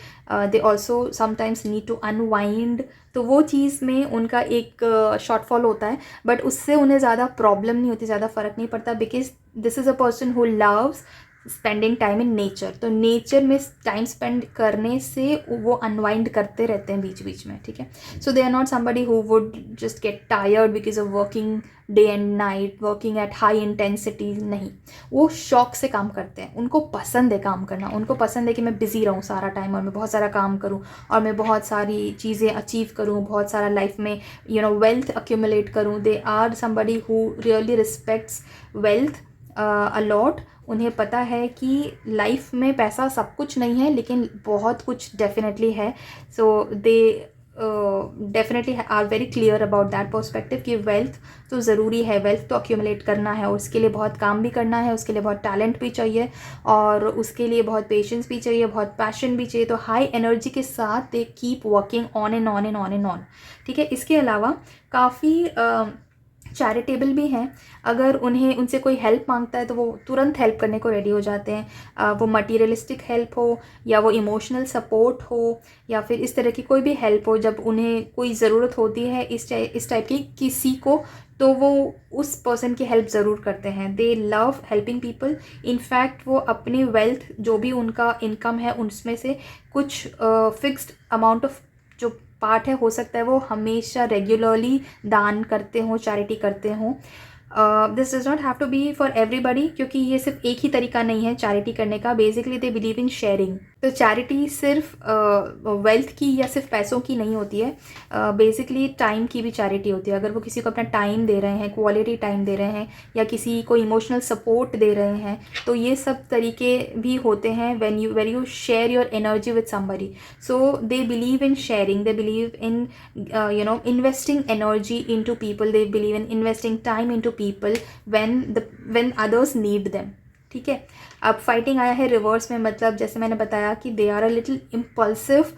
they also sometimes need to unwind. तो वो चीज़ में उनका एक शॉर्टफॉल होता है, बट उससे उन्हें ज़्यादा प्रॉब्लम नहीं होती, ज़्यादा फ़र्क नहीं पड़ता, because this is a person who loves spending time in nature. तो नेचर में टाइम स्पेंड करने से वो अनवाइंड करते रहते हैं बीच बीच में। ठीक है, so they are not somebody who would just get tired because of working day and night, working at high intensity. नहीं, वो शौक से काम करते हैं, उनको पसंद है काम करना, उनको पसंद है कि मैं बिजी रहूँ सारा टाइम और मैं बहुत सारा काम करूँ और मैं बहुत सारी चीज़ें अचीव करूँ, बहुत सारा लाइफ में वेल्थ अक्यूमुलेट करूँ। They are somebody who really respects wealth a lot. उन्हें पता है कि लाइफ में पैसा सब कुछ नहीं है, लेकिन बहुत कुछ डेफिनेटली है। So they definitely are very clear about that perspective कि वेल्थ तो ज़रूरी है, वेल्थ तो अक्यूमुलेट करना है, और उसके लिए बहुत काम भी करना है, उसके लिए बहुत टैलेंट भी चाहिए, और उसके लिए बहुत पेशेंस भी चाहिए, बहुत पैशन भी चाहिए। तो हाई एनर्जी के साथ they keep working on and on and on and on. ठीक है, इसके अलावा काफ़ी चैरिटेबल भी हैं। अगर उनसे कोई हेल्प मांगता है तो वो तुरंत हेल्प करने को रेडी हो जाते हैं, वो मटीरियलिस्टिक हेल्प हो या वो इमोशनल सपोर्ट हो या फिर इस तरह की कोई भी हेल्प हो। जब उन्हें कोई ज़रूरत होती है इस टाइप की किसी को, तो वो उस पर्सन की हेल्प ज़रूर करते हैं। They love helping people. In fact वो अपनी वेल्थ, जो भी उनका इनकम है, उसमें से कुछ फिक्स्ड अमाउंट ऑफ जो पार्ट है, हो सकता है वो हमेशा रेगुलरली दान करते हों, चैरिटी करते हों। This does not have to be for everybody, क्योंकि ये सिर्फ एक ही तरीका नहीं है चैरिटी करने का. Basically they believe in sharing. तो चैरिटी सिर्फ वेल्थ की या सिर्फ पैसों की नहीं होती है. बेसिकली टाइम की भी चैरिटी होती है. अगर वो किसी को अपना टाइम दे रहे हैं, क्वालिटी टाइम दे रहे हैं, या किसी को इमोशनल सपोर्ट दे रहे हैं, तो ये सब तरीके भी होते हैं when you share your energy with somebody. So they believe in sharing, they believe in investing energy into people, they believe in investing time into people when others need them. ठीक है. अब फाइटिंग आया है reverse में, मतलब जैसे मैंने बताया कि they are a little impulsive,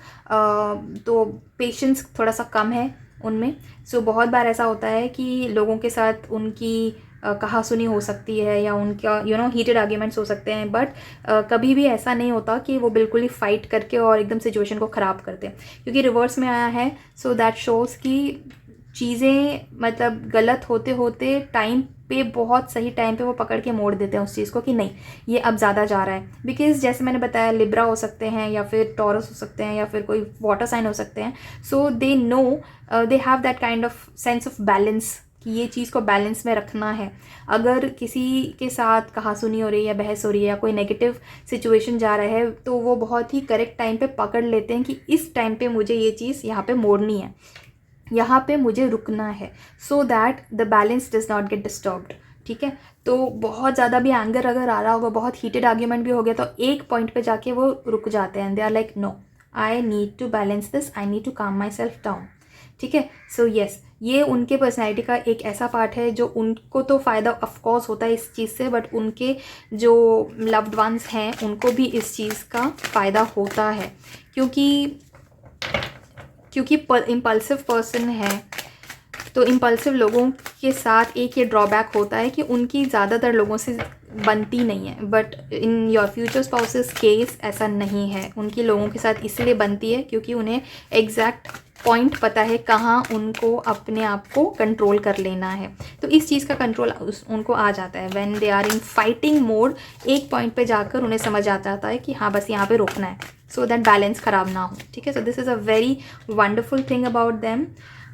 तो पेशेंस थोड़ा सा कम है उनमें. सो बहुत बार ऐसा होता है कि लोगों के साथ उनकी कहा सुनी हो सकती है, या उनका हीटेड आर्ग्यूमेंट्स हो सकते हैं, बट कभी भी ऐसा नहीं होता कि वो बिल्कुल ही फाइट करके और एकदम सिचुएशन को ख़राब करते हैं, क्योंकि रिवर्स में आया है. सो दैट शोज़ कि चीज़ें मतलब गलत होते होते टाइम पे, बहुत सही टाइम पे वो पकड़ के मोड़ देते हैं उस चीज़ को कि नहीं ये अब ज़्यादा जा रहा है. बिकॉज जैसे मैंने बताया, लिब्रा हो सकते हैं, या फिर टॉरस हो सकते हैं, या फिर कोई वाटर साइन हो सकते हैं. So they know, they have that kind of sense of balance कि ये चीज़ को बैलेंस में रखना है. अगर किसी के साथ कहासुनी हो रही है, या बहस हो रही है, या कोई नेगेटिव सिचुएशन जा रहा है, तो वो बहुत ही करेक्ट टाइम पे पकड़ लेते हैं कि इस टाइम पे मुझे ये चीज़ यहाँ पे मोड़नी है, यहाँ पे मुझे रुकना है, so that the balance does not gate disturbed. ठीक है. तो बहुत ज़्यादा भी एंगर अगर आ रहा होगा, बहुत हीटेड आर्ग्यूमेंट भी हो गया, तो एक पॉइंट पे जाके वो रुक जाते हैं. They are like no, I need to balance this, I need to calm my self down. ठीक है. सो येस, ये उनके पर्सनैलिटी का एक ऐसा पार्ट है जो उनको तो फ़ायदा ऑफकोर्स होता है इस चीज़ से, बट उनके जो लव्ड वंस हैं उनको भी इस चीज़ का फ़ायदा होता है, क्योंकि इम्पल्सिव पर्सन है. तो इम्पल्सिव लोगों के साथ एक ये ड्रॉबैक होता है कि उनकी ज़्यादातर लोगों से बनती नहीं है, but in your future spouses case ऐसा नहीं है. उनकी लोगों के साथ इसलिए बनती है क्योंकि उन्हें एग्जैक्ट पॉइंट पता है कहाँ उनको अपने आप को कंट्रोल कर लेना है. तो इस चीज़ का कंट्रोल उनको आ जाता है when they are in fighting mode. एक पॉइंट पे जाकर उन्हें समझ आ जाता है कि हाँ बस यहाँ पे रोकना है, सो दैट बैलेंस ख़राब ना हो. ठीक है. सो this is a very wonderful thing about them.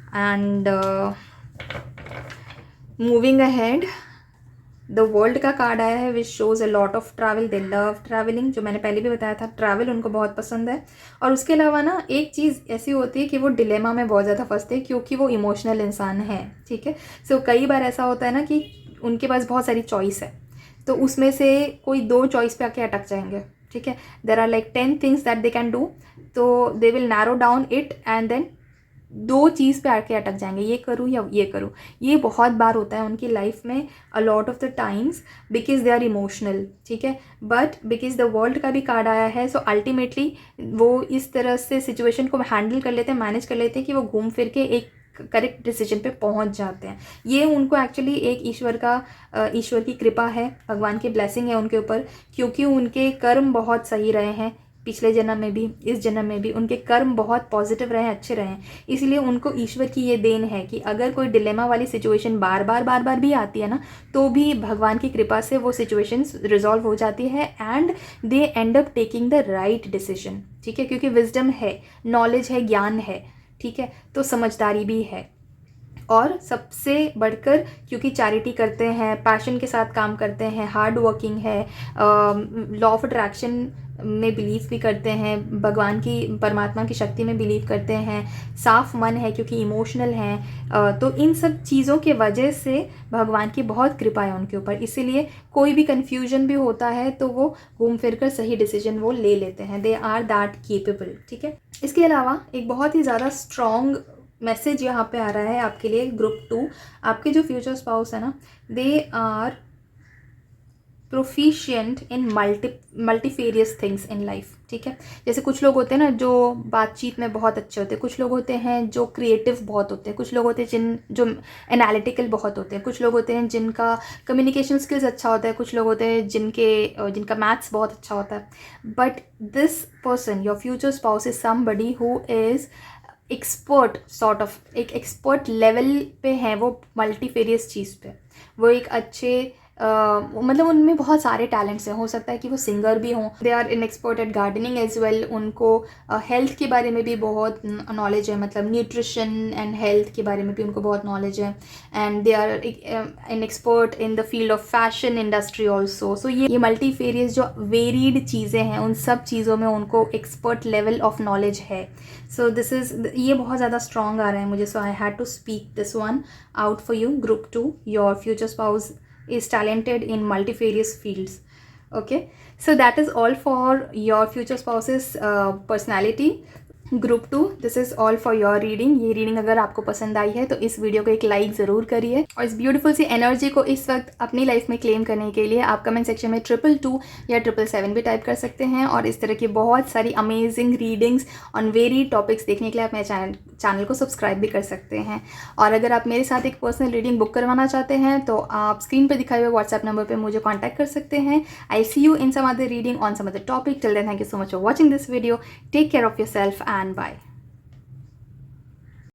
And moving ahead, the world का कार्ड आया है which shows a lot of travel. They love travelling, जो मैंने पहले भी बताया था, ट्रैवल उनको बहुत पसंद है. और उसके अलावा ना एक चीज़ ऐसी होती है कि वो डिलेमा में बहुत ज़्यादा फंसते हैं, क्योंकि वो इमोशनल इंसान है. ठीक है. सो कई बार ऐसा होता है ना कि उनके पास बहुत सारी चॉइस है, तो उसमें से कोई 2 चॉइस पे आके अटक जाएंगे. ठीक है. There are like 10 things that they can do, तो they will narrow down it and then 2 चीज़ पे आके अटक जाएंगे, ये करूँ या ये करूँ. ये बहुत बार होता है उनकी लाइफ में, a lot of the times, because they are emotional. ठीक है. बट बिकॉज द वर्ल्ड का भी कार्ड आया है, सो अल्टीमेटली वो इस तरह से सिचुएशन को हैंडल कर लेते हैं, मैनेज कर लेते हैं कि वो घूम फिर के एक करेक्ट डिसीजन पे पहुंच जाते हैं. ये उनको एक्चुअली एक ईश्वर की कृपा है, भगवान की ब्लेसिंग है उनके ऊपर, क्योंकि उनके कर्म बहुत सही रहे हैं. पिछले जन्म में भी, इस जन्म में भी उनके कर्म बहुत पॉजिटिव रहे हैं, अच्छे रहे हैं. इसलिए उनको ईश्वर की ये देन है कि अगर कोई डिलेमा वाली सिचुएशन बार बार भी आती है ना, तो भी भगवान की कृपा से वो सिचुएशन रिजॉल्व हो जाती है and they and up taking the right decision. ठीक है. क्योंकि विजडम है, नॉलेज है, ज्ञान है. ठीक है. तो समझदारी भी है. और सबसे बढ़कर क्योंकि चैरिटी करते हैं, पैशन के साथ काम करते हैं, हार्ड वर्किंग है, लॉ ऑफ अट्रैक्शन में बिलीव भी करते हैं, भगवान की, परमात्मा की शक्ति में बिलीव करते हैं, साफ मन है क्योंकि इमोशनल हैं. तो इन सब चीज़ों के वजह से भगवान की बहुत कृपा है उनके ऊपर. इसीलिए कोई भी कन्फ्यूजन भी होता है तो वो घूम फिर कर सही डिसीजन वो ले लेते हैं. They are that capable. ठीक है. इसके अलावा एक बहुत ही ज़्यादा स्ट्रॉन्ग मैसेज यहाँ पे आ रहा है आपके लिए, ग्रुप 2. आपके जो फ्यूचर स्पाउस है ना, they are proficient in multifarious things in life. ठीक है. जैसे कुछ लोग होते हैं ना जो बातचीत में बहुत अच्छे होते हैं, कुछ लोग होते हैं जो क्रिएटिव बहुत होते हैं, कुछ लोग होते हैं जो एनालिटिकल बहुत होते हैं, कुछ लोग होते हैं जिनका कम्युनिकेशन स्किल्स अच्छा होता है, कुछ लोग होते हैं जिनका मैथ्स बहुत अच्छा होता है. But this person, your future spouse, is somebody who is expert, sort of एक एक्सपर्ट लेवल पे हैं वो मल्टीफेरियस चीज़ पे. वो एक अच्छे मतलब उनमें बहुत सारे टैलेंट्स हैं, हो सकता है कि वो सिंगर भी हों, they are in expert at gardening as well, उनको हेल्थ के बारे में भी बहुत नॉलेज है, मतलब न्यूट्रिशन एंड हेल्थ के बारे में भी उनको बहुत नॉलेज है, and they are an expert in the field of fashion industry also. So ये मल्टीफेरियस जो वेरीड चीज़ें हैं उन सब चीज़ों में उनको एक्सपर्ट लेवल ऑफ नॉलेज है। सो दिस इज़, ये बहुत ज़्यादा स्ट्रॉन्ग आ रहा है मुझे, so I had to speak this one out for you. Group 2, your future spouse is talented in multifarious fields. Okay, so that is all for your future spouse's personality. Group 2, this is all for your reading. ये reading अगर आपको पसंद आई है तो इस video को एक like ज़रूर करिए, और इस ब्यूटीफुल सी एनर्जी को इस वक्त अपनी लाइफ में क्लेम करने के लिए आप कमेंट सेक्शन में 222 या 777 भी टाइप कर सकते हैं, और इस तरह की बहुत सारी amazing readings on very topics देखने के लिए आप मेरे चैनल को सब्सक्राइब भी कर सकते हैं। और अगर आप मेरे साथ एक पर्सनल रीडिंग बुक करवाना चाहते हैं तो आप स्क्रीन पर दिखाए हुए व्हाट्सएप नंबर पर मुझे कॉन्टैक्ट कर सकते हैं। I see you in some other reading on some other topic. Till then, thank you so much for watching this video. Take care of yourself and bye.